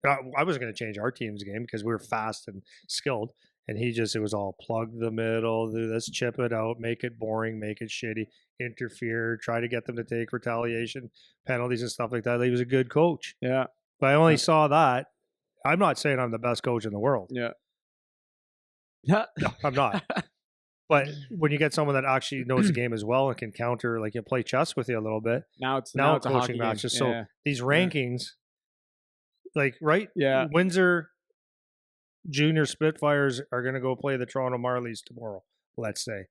I wasn't going to change our team's game because we were fast and skilled. And it was all plug the middle, let's chip it out, make it boring, make it shitty, interfere, try to get them to take retaliation penalties and stuff like that. He was a good coach. Yeah. But I only saw that. I'm not saying I'm the best coach in the world. Yeah. No, I'm not. But when you get someone that actually knows the game as well and can counter, like, you play chess with you a little bit. Now it's Now a coaching hockey matches. game. So Yeah. these rankings, like, right? Yeah. Windsor Junior Spitfires are going to go play the Toronto Marlies tomorrow, let's say.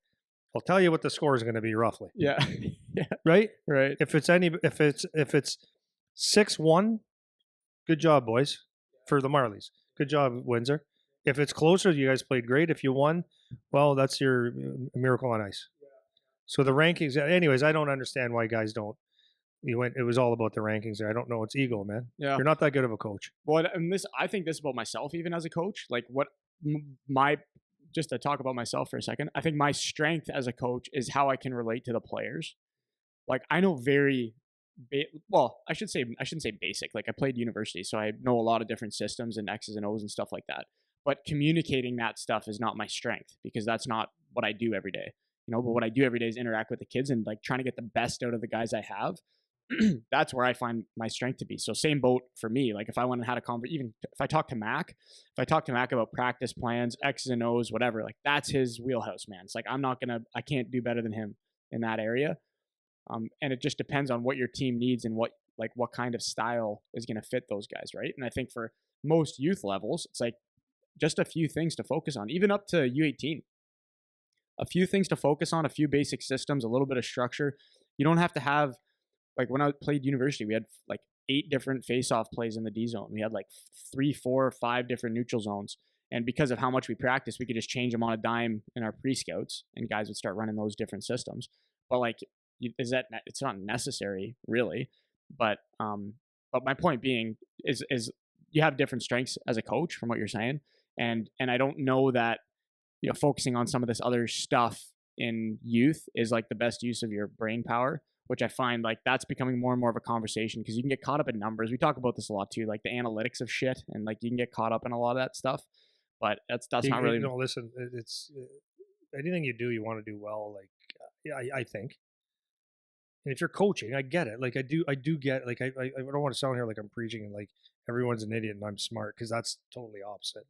I'll tell you what the score is going to be roughly. Yeah. Yeah. Right? Right. If it's 6-1, good job, boys, for the Marlies. Good job, Windsor. If it's closer, you guys played great. If you won, well, that's your miracle on ice. So the rankings, anyways, I don't understand why guys don't. It was all about the rankings there. I don't know. It's ego, man. Yeah. You're not that good of a coach. Well, and I think this about myself, even as a coach. Like, just to talk about myself for a second, I think my strength as a coach is how I can relate to the players. Like, I know I shouldn't say basic. Like, I played university, so I know a lot of different systems and X's and O's and stuff like that. But communicating that stuff is not my strength because that's not what I do every day. But what I do every day is interact with the kids and like trying to get the best out of the guys I have. That's where I find my strength to be. So same boat for me. Like, if I went and had a conversation, even if I talk to Mac about practice plans, X's and O's, whatever, like, that's his wheelhouse, man. It's like, I can't do better than him in that area. And it just depends on what your team needs and what kind of style is going to fit those guys. Right. And I think for most youth levels, it's like just a few things to focus on, even up to U18, a few things to focus on, a few basic systems, a little bit of structure. You don't have to have, like, when I played university, we had like 8 different face-off plays in the D zone. We had like 3, 4, 5 different neutral zones. And because of how much we practiced, we could just change them on a dime in our pre-scouts and guys would start running those different systems. But like, it's not necessary really. But my point being is you have different strengths as a coach from what you're saying. And I don't know that, focusing on some of this other stuff in youth is like the best use of your brain power, which I find like that's becoming more and more of a conversation because you can get caught up in numbers. We talk about this a lot too, like the analytics of shit, and like you can get caught up in a lot of that stuff. But that's not really. No, listen, it's anything you do, you want to do well. Like, I think. And if you're coaching, I get it. Like, I do get, like, I don't want to sound here like I'm preaching and like everyone's an idiot and I'm smart, because that's totally opposite.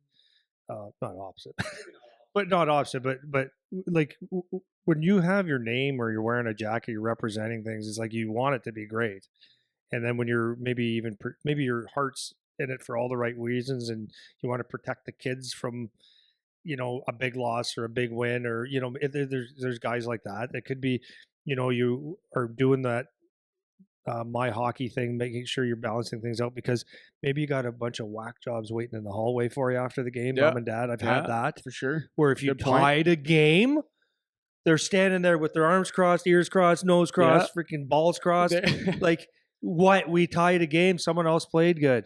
Not opposite, but not opposite. But like, when you have your name or you're wearing a jacket, you're representing things. It's like you want it to be great, and then when you're maybe your heart's in it for all the right reasons, and you want to protect the kids from, a big loss or a big win, or there's guys like that. It could be, you are doing that MyHockey thing, making sure you're balancing things out, because maybe you got a bunch of whack jobs waiting in the hallway for you after the game. Yeah. Mom and dad, I've had that for sure. Where if you Good point. tied a game, they're standing there with their arms crossed, ears crossed, nose crossed, freaking balls crossed. Like, what? We tied a game. Someone else played good.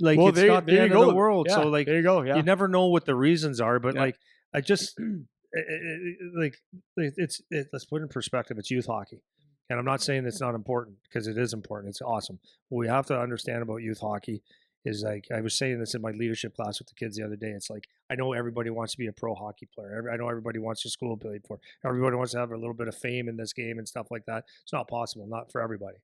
Like, it's not the end of the world. Yeah, so like, there you go. Yeah. You never know what the reasons are, but like, I just let's put it in perspective. It's youth hockey. And I'm not saying it's not important, because it is important. It's awesome. What we have to understand about youth hockey is, like, I was saying this in my leadership class with the kids the other day. It's like, I know everybody wants to be a pro hockey player. I know everybody wants your school played for. Everybody wants to have a little bit of fame in this game and stuff like that. It's not possible, not for everybody.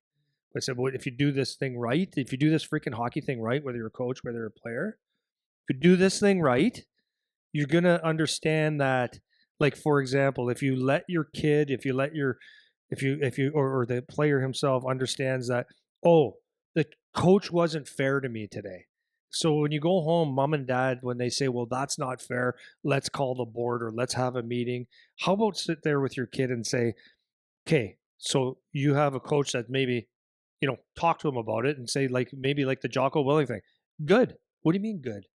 But I said, well, if you do this thing right, if you do this freaking hockey thing right, whether you're a coach, whether you're a player, if you do this thing right, you're going to understand that, like, for example, if you let your kid, if you or the player himself understands that, oh, the coach wasn't fair to me today. So when you go home, mom and dad, when they say, well, that's not fair, let's call the board or let's have a meeting. How about sit there with your kid and say, okay, so you have a coach that maybe, talk to him about it and say, like, maybe like the Jocko Willing thing. Good. What do you mean good?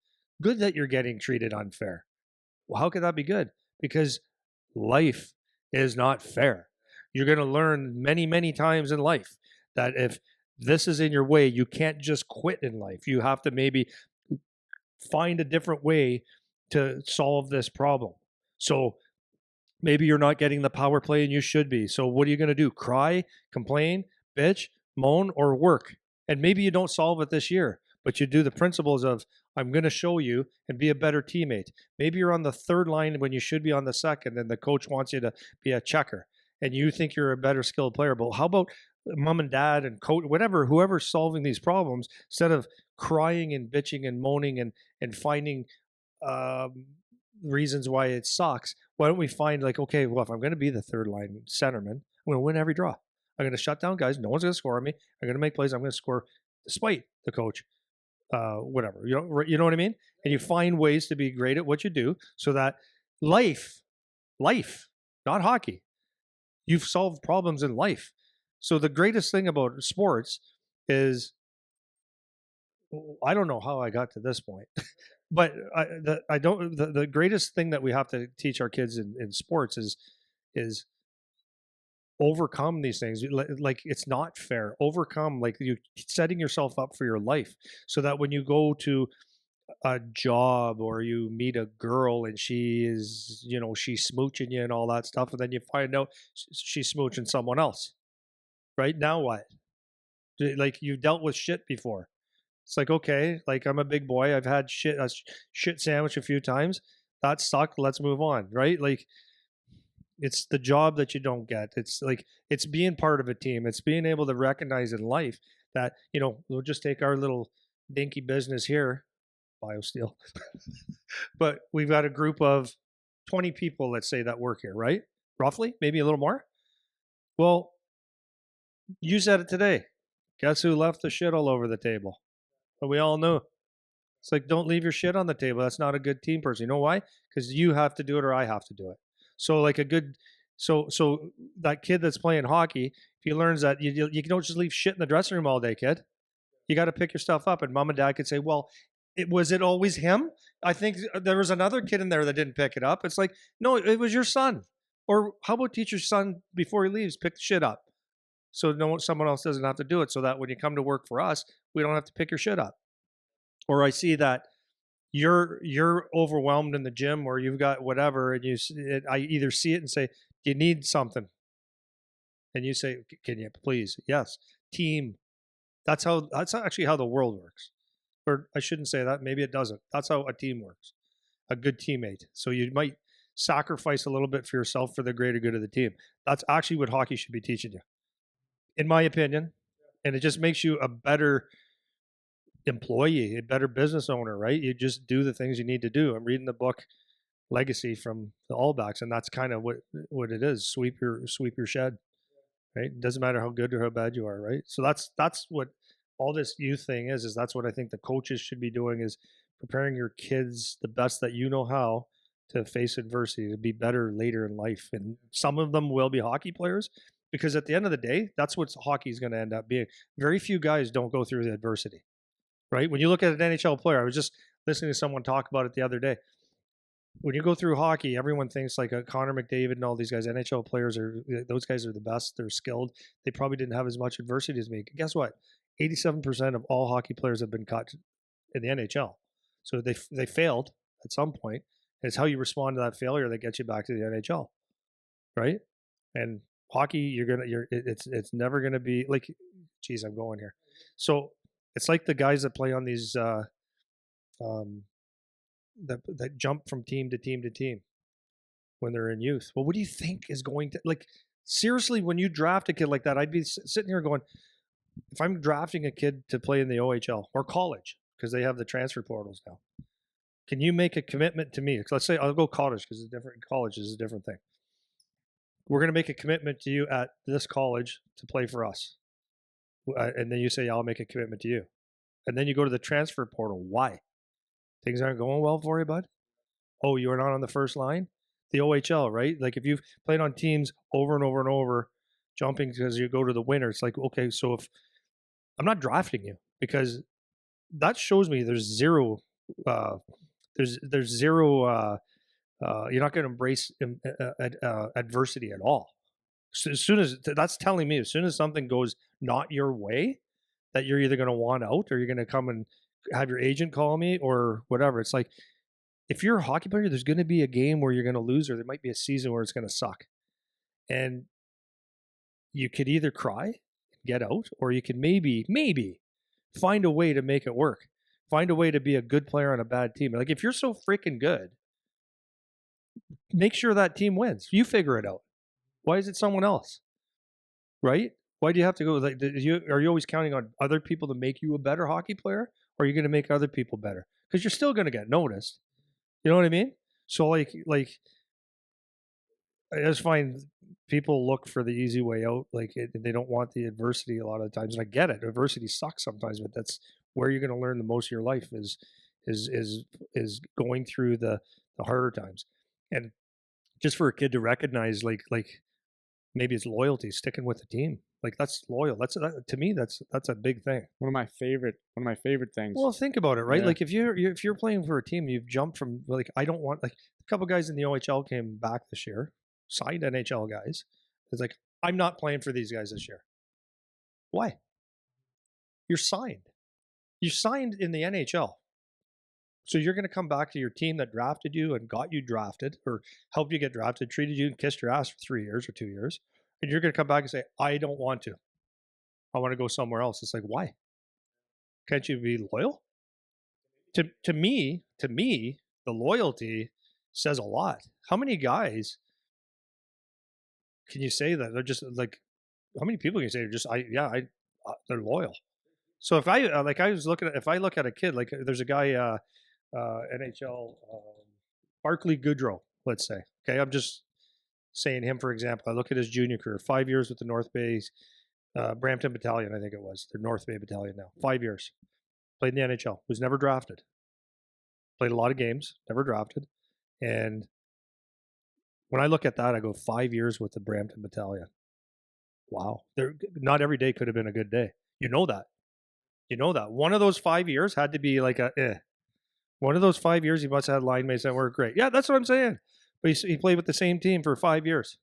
Good that you're getting treated unfair. Well, how could that be good? Because life is not fair. You're going to learn many, many times in life that if this is in your way, you can't just quit in life. You have to maybe find a different way to solve this problem. So maybe you're not getting the power play and you should be. So what are you going to do? Cry, complain, bitch, moan, or work? And maybe you don't solve it this year, but you do the principles of I'm going to show you and be a better teammate. Maybe you're on the third line when you should be on the second, and the coach wants you to be a checker, and you think you're a better skilled player. But how about mom and dad and coach, whatever, whoever's solving these problems, instead of crying and bitching and moaning and finding um, reasons why it sucks. Why don't we find like, okay, well, if I'm going to be the third line centerman, I'm going to win every draw. I'm going to shut down guys. No one's going to score on me. I'm going to make plays. I'm going to score despite the coach. Whatever, you know what I mean. And you find ways to be great at what you do, so that life, not hockey. You've solved problems in life. So the greatest thing about sports is I don't know how I got to this point, but I don't. The greatest thing that we have to teach our kids in sports is overcome these things. Like it's not fair. Overcome, like you setting yourself up for your life, so that when you go to a job or you meet a girl and she is, she's smooching you and all that stuff, and then you find out she's smooching someone else. Right now, what? Like you've dealt with shit before. It's like, okay, like I'm a big boy. I've had shit sandwich a few times. That sucked. Let's move on, right? Like it's the job that you don't get. It's like it's being part of a team. It's being able to recognize in life that, we'll just take our little dinky business here, BioSteel. But we've got a group of 20 people, let's say, that work here, right? Roughly, maybe a little more. Well, you said it today. Guess who left the shit all over the table? But we all knew. It's like, don't leave your shit on the table. That's not a good team person. You know why? Because you have to do it or I have to do it. So like so that kid that's playing hockey, if he learns that you don't just leave shit in the dressing room all day, kid. You got to pick your stuff up. And mom and dad could say, well, was it always him? I think there was another kid in there that didn't pick it up. It's like, no, it was your son. Or how about teach your son before he leaves, pick the shit up. So no, someone else doesn't have to do it. So that when you come to work for us, we don't have to pick your shit up. Or I see that you're overwhelmed in the gym or you've got whatever, and I either see it and say, do you need something? And you say, can you please? Yes. Team. That's actually how the world works. Or I shouldn't say that. Maybe it doesn't. That's how a team works. A good teammate. So you might sacrifice a little bit for yourself for the greater good of the team. That's actually what hockey should be teaching you, in my opinion. And it just makes you a better employee, a better business owner, right? You just do the things you need to do. I'm reading the book Legacy from the All Blacks, and that's kind of what it is. Sweep your shed, right? It doesn't matter how good or how bad you are, right? So that's what all this youth thing is that's what I think the coaches should be doing, is preparing your kids the best that you know how to face adversity, to be better later in life. And some of them will be hockey players, because at the end of the day, that's what hockey is going to end up being. Very few guys don't go through the adversity, right? When you look at an NHL player, I was just listening to someone talk about it the other day. When you go through hockey, everyone thinks like a Connor McDavid and all these guys, NHL players those guys are the best. They're skilled. They probably didn't have as much adversity as me. Guess what? 87% of all hockey players have been cut in the NHL. So they failed at some point. And it's how you respond to that failure that gets you back to the NHL, right? And hockey, it's never gonna be like, geez, I'm going here. So it's like the guys that play on these um, that jump from team to team to team when they're in youth. Well, what do you think is going to, like, seriously, when you draft a kid like that, I'd be sitting here going, if I'm drafting a kid to play in the OHL or college, because they have the transfer portals now, can you make a commitment to me? Let's say I'll go college, because college is a different thing. We're going to make a commitment to you at this college to play for us. And then you say, I'll make a commitment to you. And then you go to the transfer portal. Why? Things aren't going well for you, bud? Oh, you are not on the first line? The OHL, right? Like if you've played on teams over and over and over, jumping because you go to the winner, it's like, okay, so if I'm not drafting you because that shows me there's zero, there's zero, you're not going to embrace adversity at all. So as soon as that's telling me, as soon as something goes not your way, that you're either going to want out or you're going to come and have your agent call me or whatever. It's like, if you're a hockey player, there's going to be a game where you're going to lose, or there might be a season where it's going to suck. And you could either cry, get out, or you could maybe find a way to make it work. Find a way to be a good player on a bad team. Like if you're so freaking good, make sure that team wins. You figure it out. Why is it someone else? Right? Why do you have to go? Like, are you always counting on other people to make you a better hockey player, or are you going to make other people better? Because you're still going to get noticed. You know what I mean? So like I just find people look for the easy way out. Like they don't want the adversity a lot of the times, and I get it. Adversity sucks sometimes, but that's where you're going to learn the most of your life is going through the harder times. And just for a kid to recognize, like maybe it's loyalty, sticking with the team. Like that's loyal. To me, that's a big thing. One of my favorite things. Well, think about it, right? Yeah. Like if you're playing for a team, you've jumped from like I don't want like a couple guys in the OHL came back this year, signed NHL guys. It's like I'm not playing for these guys this year. Why? You're signed. You signed in the NHL. So you're going to come back to your team that drafted you and got you drafted or helped you get drafted, treated you and kissed your ass for 3 years or 2 years. And you're going to come back and say, I don't want to. I want to go somewhere else. It's like, why? Can't you be loyal? To me, the loyalty says a lot. How many guys can you say that they're just like? How many people can you say they're just? They're loyal. So if I if I look at a kid, like there's a guy, NHL, Barclay Goodrow, let's say. Okay, I'm just saying him for example. I look at his junior career, 5 years with the North Bay, Brampton Battalion, I think it was. They're North Bay Battalion now. 5 years. Played in the NHL. Was never drafted. Played a lot of games, never drafted. And when I look at that, I go 5 years with the Brampton Battalion. Wow. Not every day could have been a good day. You know that. You know that. One of those 5 years had to be like One of those 5 years, he must have had line mates that were great. Yeah, that's what I'm saying. But he played with the same team for 5 years.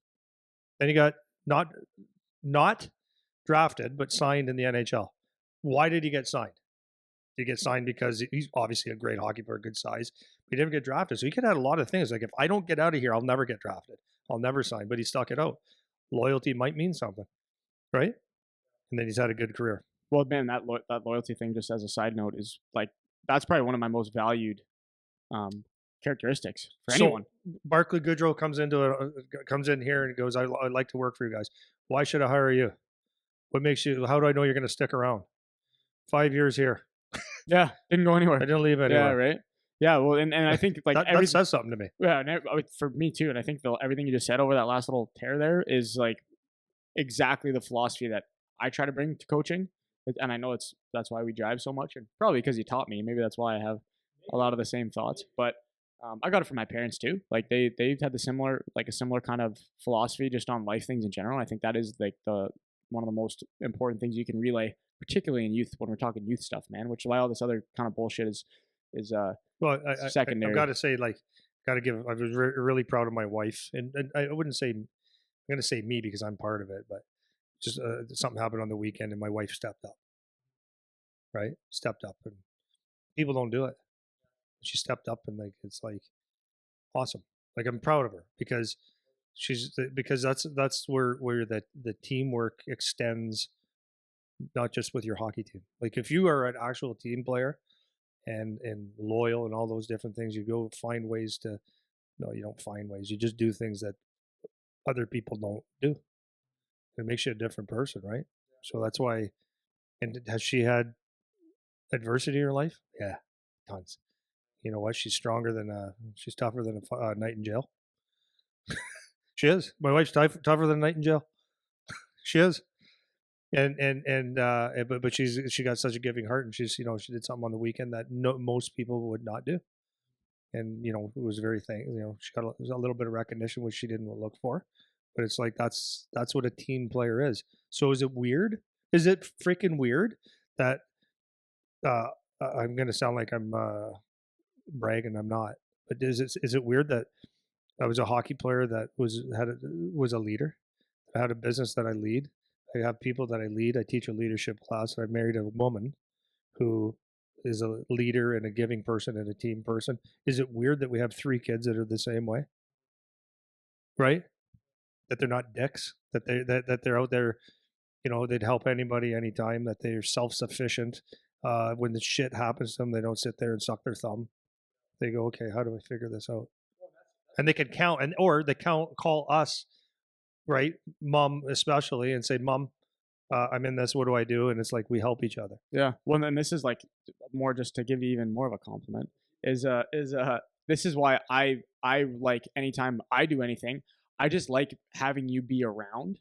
Then he got not drafted, but signed in the NHL. Why did he get signed? Did he get signed because he's obviously a great hockey player, good size? But he didn't get drafted. So he could have had a lot of things. Like, if I don't get out of here, I'll never get drafted. I'll never sign. But he stuck it out. Loyalty might mean something, right? And then he's had a good career. Well, man, that loyalty thing, just as a side note, is like that's probably one of my most valued characteristics for anyone. Barclay Goodrow comes in here and goes, I'd like to work for you guys. Why should I hire you? What makes you? How do I know you're going to stick around? 5 years here. Yeah, didn't go anywhere. I didn't leave anywhere. Yeah, right. Yeah, well, and I think like that says something to me. Yeah, and for me too. And I think everything you just said over that last little tear there is like exactly the philosophy that I try to bring to coaching. And I know that's why we drive so much, and probably because you taught me. Maybe that's why I have a lot of the same thoughts. But I got it from my parents too. Like they've had a similar kind of philosophy just on life things in general. I think that is like one of the most important things you can relay, particularly in youth when we're talking youth stuff, man. Which is why all this other kind of bullshit is secondary. I've got to say, like, I was really proud of my wife, and I wouldn't say I'm going to say me because I'm part of it, but just something happened on the weekend and my wife stepped up. Right, stepped up, and people don't do it. She stepped up, and like it's like awesome. Like I'm proud of her because that's where the teamwork extends, not just with your hockey team. Like if you are an actual team player and loyal and all those different things, you go find ways to. No, you don't find ways. You just do things that other people don't do. It makes you a different person, right? So that's why. And has she had adversity in her life? Yeah, tons. You know what? She's stronger than she's tougher than a night in jail. She is. My wife's tougher than a night in jail. She is. But she got such a giving heart, and she's she did something on the weekend that most people would not do, and it was very she got a little bit of recognition which she didn't look for, but it's like that's what a team player is. So is it weird? Is it freaking weird that uh, I'm going to sound like I'm bragging? I'm not. But is it weird that I was a hockey player that was a leader? I had a business that I lead. I have people that I lead. I teach a leadership class. I married a woman who is a leader and a giving person and a team person. Is it weird that we have 3 kids that are the same way? Right? That they're not dicks. That they're out there. They'd help anybody anytime. That they're self-sufficient. When the shit happens to them, they don't sit there and suck their thumb. They go, okay, how do I figure this out? And they can count, or they call us, right, mom especially, and say, Mom, I'm in this. What do I do? And it's like we help each other. Yeah. Well, then this is like more just to give you even more of a compliment. This is why I like anytime I do anything, I just like having you be around.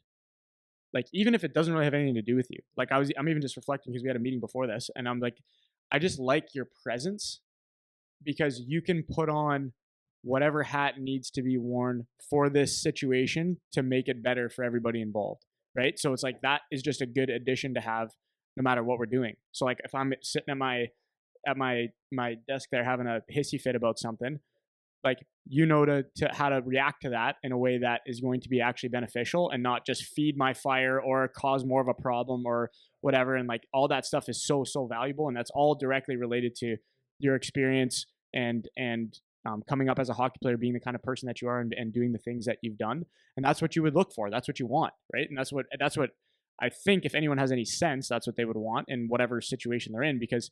Like even if it doesn't really have anything to do with you. Like I'm even just reflecting because we had a meeting before this, and I'm like, I just like your presence because you can put on whatever hat needs to be worn for this situation to make it better for everybody involved, right? So it's like that is just a good addition to have no matter what we're doing. So like if I'm sitting at my desk there having a hissy fit about something, like to how to react to that in a way that is going to be actually beneficial and not just feed my fire or cause more of a problem or whatever. And like all that stuff is so valuable, and that's all directly related to your experience and coming up as a hockey player, being the kind of person that you are, and doing the things that you've done. And that's what you would look for. That's what you want, right? And that's what I think, if anyone has any sense, that's what they would want in whatever situation they're in, because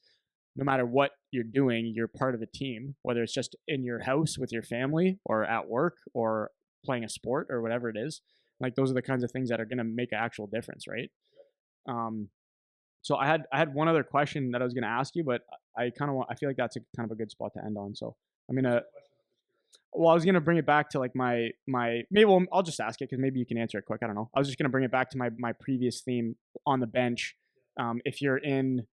no matter what you're doing, you're part of a team, whether it's just in your house with your family or at work or playing a sport or whatever it is. Like those are the kinds of things that are going to make an actual difference, right? So I had one other question that I was going to ask you, but I feel like that's a kind of a good spot to end on. So I'm gonna. Well, I was gonna bring it back to like my maybe. Well, I'll just ask it because maybe you can answer it quick. I don't know. I was just gonna bring it back to my previous theme on the bench. If you're in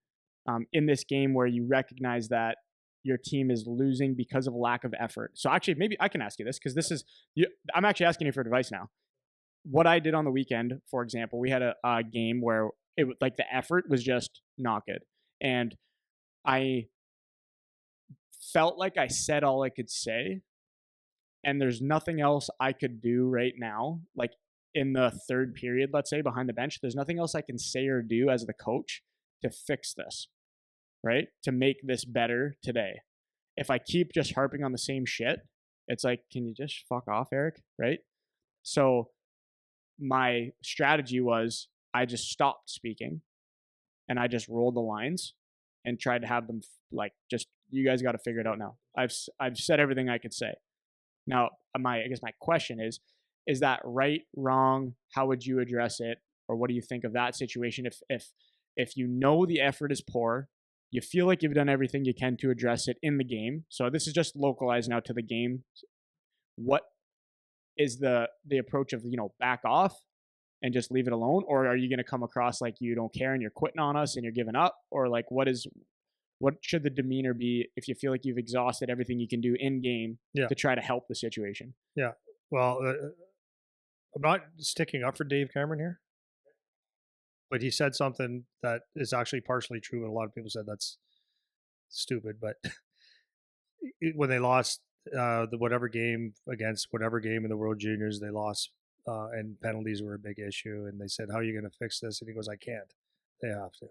this game where you recognize that your team is losing because of lack of effort. So actually, maybe I can ask you this because I'm actually asking you for advice now. What I did on the weekend, for example, we had a game where like the effort was just not good, and I felt like I said all I could say, and there's nothing else I could do right now. Like in the third period, let's say behind the bench, there's nothing else I can say or do as the coach to fix this, right? To make this better today. If I keep just harping on the same shit, it's like, can you just fuck off, Eric? Right? So my strategy was I just stopped speaking and I just rolled the lines and tried to have them like, just, you guys got to figure it out now. I've said everything I could say. Now, I guess my question is that right, wrong? How would you address it? Or what do you think of that situation? If you know the effort is poor, you feel like you've done everything you can to address it in the game. So this is just localized now to the game. What is the approach of, back off and just leave it alone? Or are you going to come across like you don't care and you're quitting on us and you're giving up? Or like what should the demeanor be if you feel like you've exhausted everything you can do in game to try to help the situation? Yeah. Well, I'm not sticking up for Dave Cameron here, but he said something that is actually partially true, and a lot of people said that's stupid. But when they lost the whatever game against whatever game in the World Juniors, they lost, and penalties were a big issue. And they said, "How are you going to fix this?" And he goes, "I can't. They have to."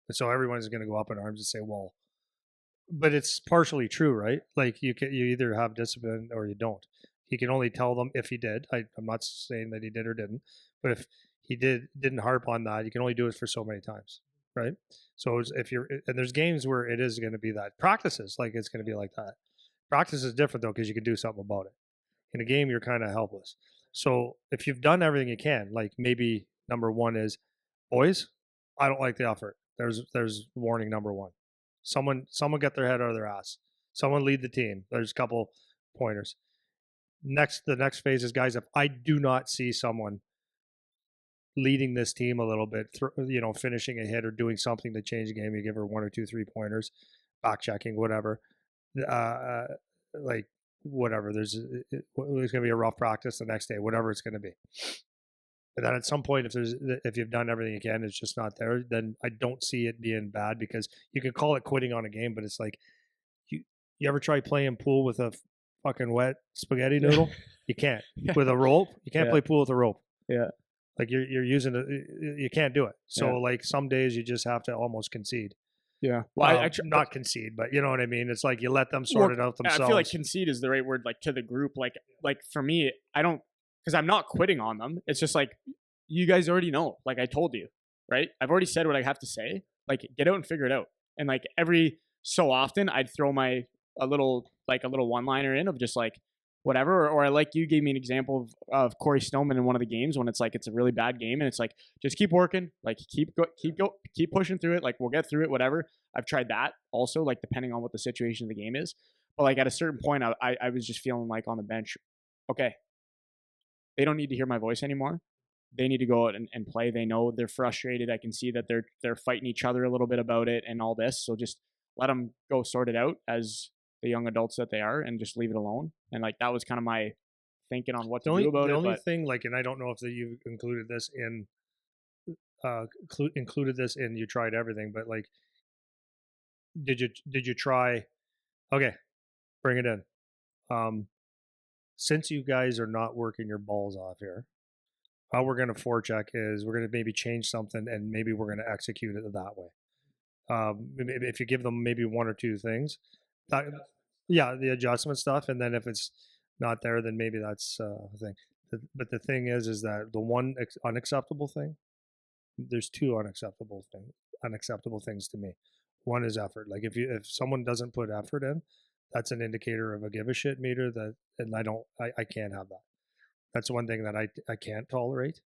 And so everyone's going to go up in arms and say, "Well," but it's partially true, right? Like you either have discipline or you don't. He can only tell them if he did. I'm not saying that he did or didn't, but if he didn't harp on that, you can only do it for so many times, right? So if you're, and there's games where it is going to be that. Practices, like it's going to be like that. Practice is different though, because you can do something about it. In a game, you're kind of helpless. So if you've done everything you can, like maybe number one is, boys, I don't like the effort. There's warning number one. Someone get their head out of their ass. Someone lead the team. There's a couple pointers. The next phase is, guys, if I do not see someone leading this team a little bit, finishing a hit or doing something to change the game. You give her 1 or 2 3-pointers, back checking, whatever. Like whatever. There's going to be a rough practice the next day, whatever it's going to be. But then at some point, if you've done everything you can, it's just not there, then I don't see it being bad, because you can call it quitting on a game, but it's like, you ever try playing pool with a fucking wet spaghetti noodle? You can't. With a rope, you can't play pool with a rope. Yeah. Like you're using it, you can't do it. So like some days you just have to almost concede. Yeah. Well, not concede, but you know what I mean? It's like you let them sort it out themselves. I feel like concede is the right word, like to the group. Like for me, I don't, because I'm not quitting on them. It's just like, you guys already know. Like I told you, right? I've already said what I have to say. Like get out and figure it out. And like every so often, I'd throw a little one-liner in of just like whatever. Or I like you gave me an example of Corey Snowman in one of the games when it's like it's a really bad game and it's like just keep working, like keep pushing through it. Like we'll get through it. Whatever. I've tried that also, like depending on what the situation of the game is. But like at a certain point, I was just feeling like on the bench, okay, they don't need to hear my voice anymore. They need to go out and play. They know they're frustrated. I can see that they're fighting each other a little bit about it and all this. So just let them go sort it out as the young adults that they are, and just leave it alone. And like that was kind of my thinking on what to do about it. The only thing, like, and I don't know if you've included this in you tried everything, but like, did you try? Okay, bring it in. Since you guys are not working your balls off here, how we're going to forecheck is we're going to maybe change something, and maybe we're going to execute it that way. If you give them maybe 1 or 2 things, the adjustment stuff, and then if it's not there, then maybe that's the thing. But the thing is that the one unacceptable thing, there's 2 unacceptable things to me. One is effort. Like if someone doesn't put effort in, that's an indicator of a give a shit meter and I can't have that. That's one thing that I can't tolerate.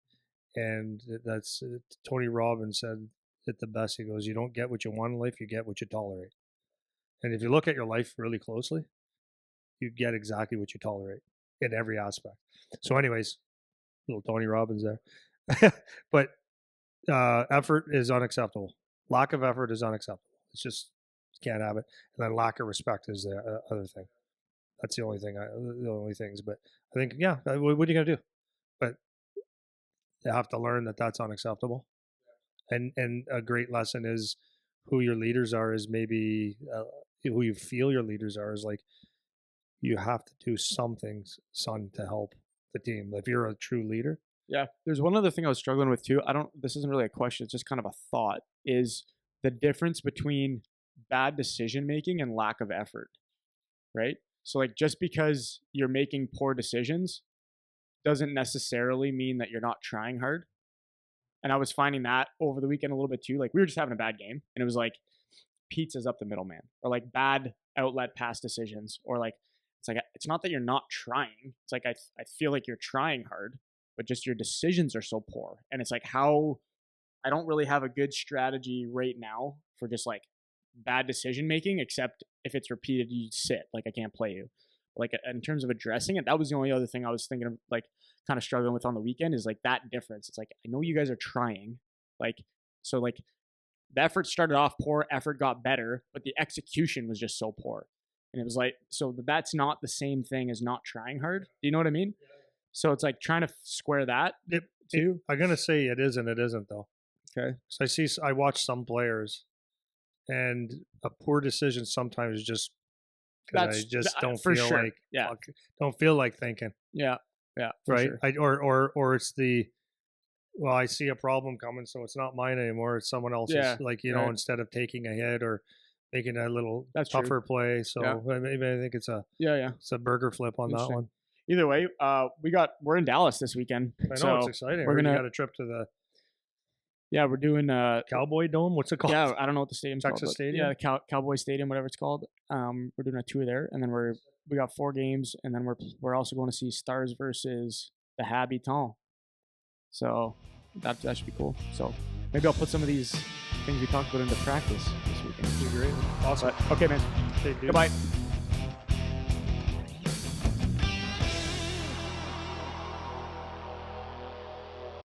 And that's Tony Robbins said it the best. He goes, you don't get what you want in life, you get what you tolerate. And if you look at your life really closely, you get exactly what you tolerate in every aspect. So anyways, little Tony Robbins there. But effort is unacceptable. Lack of effort is unacceptable. It's just, you can't have it. And then lack of respect is the other thing. That's the only things. But I think, what are you going to do? But you have to learn that that's unacceptable. And a great lesson is who your leaders are, is maybe who you feel your leaders are, is like, you have to do something, son, to help the team. If you're a true leader. Yeah. There's one other thing I was struggling with too. This isn't really a question. It's just kind of a thought, is the difference between bad decision-making and lack of effort, right? So like, just because you're making poor decisions doesn't necessarily mean that you're not trying hard. And I was finding that over the weekend a little bit too. Like we were just having a bad game and it was like pizza's up the middle, man, or like bad outlet pass decisions, or like, it's not that you're not trying. It's like, I feel like you're trying hard, but just your decisions are so poor. And it's like, how I don't really have a good strategy right now for just like bad decision making, except if it's repeated, you sit. Like I can't play you. Like in terms of addressing it, that was the only other thing I was thinking of, like kind of struggling with on the weekend, is like that difference. It's like, I know you guys are trying, like, so like the effort started off poor, effort got better, but the execution was just so poor. And it was like, so that's not the same thing as not trying hard. Do you know what I mean? So it's like trying to square that too. I'm going to say it is and it isn't though. Okay. So I watch some players, and a poor decision sometimes just, I just don't feel like, don't feel like thinking. Yeah. Yeah. Right. Sure. Or it's I see a problem coming, so it's not mine anymore. It's someone else's. Yeah, like, instead of taking a hit or making a little tougher play. So maybe I think it's it's a burger flip on that one. Either way, we're in Dallas this weekend. I know, it's exciting. We got a trip to the. Yeah, we're doing Cowboy Dome. What's it called? Yeah, I don't know what the stadium's called. Texas Stadium. Yeah, Cowboy Stadium, whatever it's called. We're doing a tour there, and then we got 4 games, and then we're also going to see Stars versus the Habitants. So that should be cool. So maybe I'll put some of these things we talked about into practice this weekend. That'd be great. Awesome. But, okay, man. Okay, dude. Goodbye.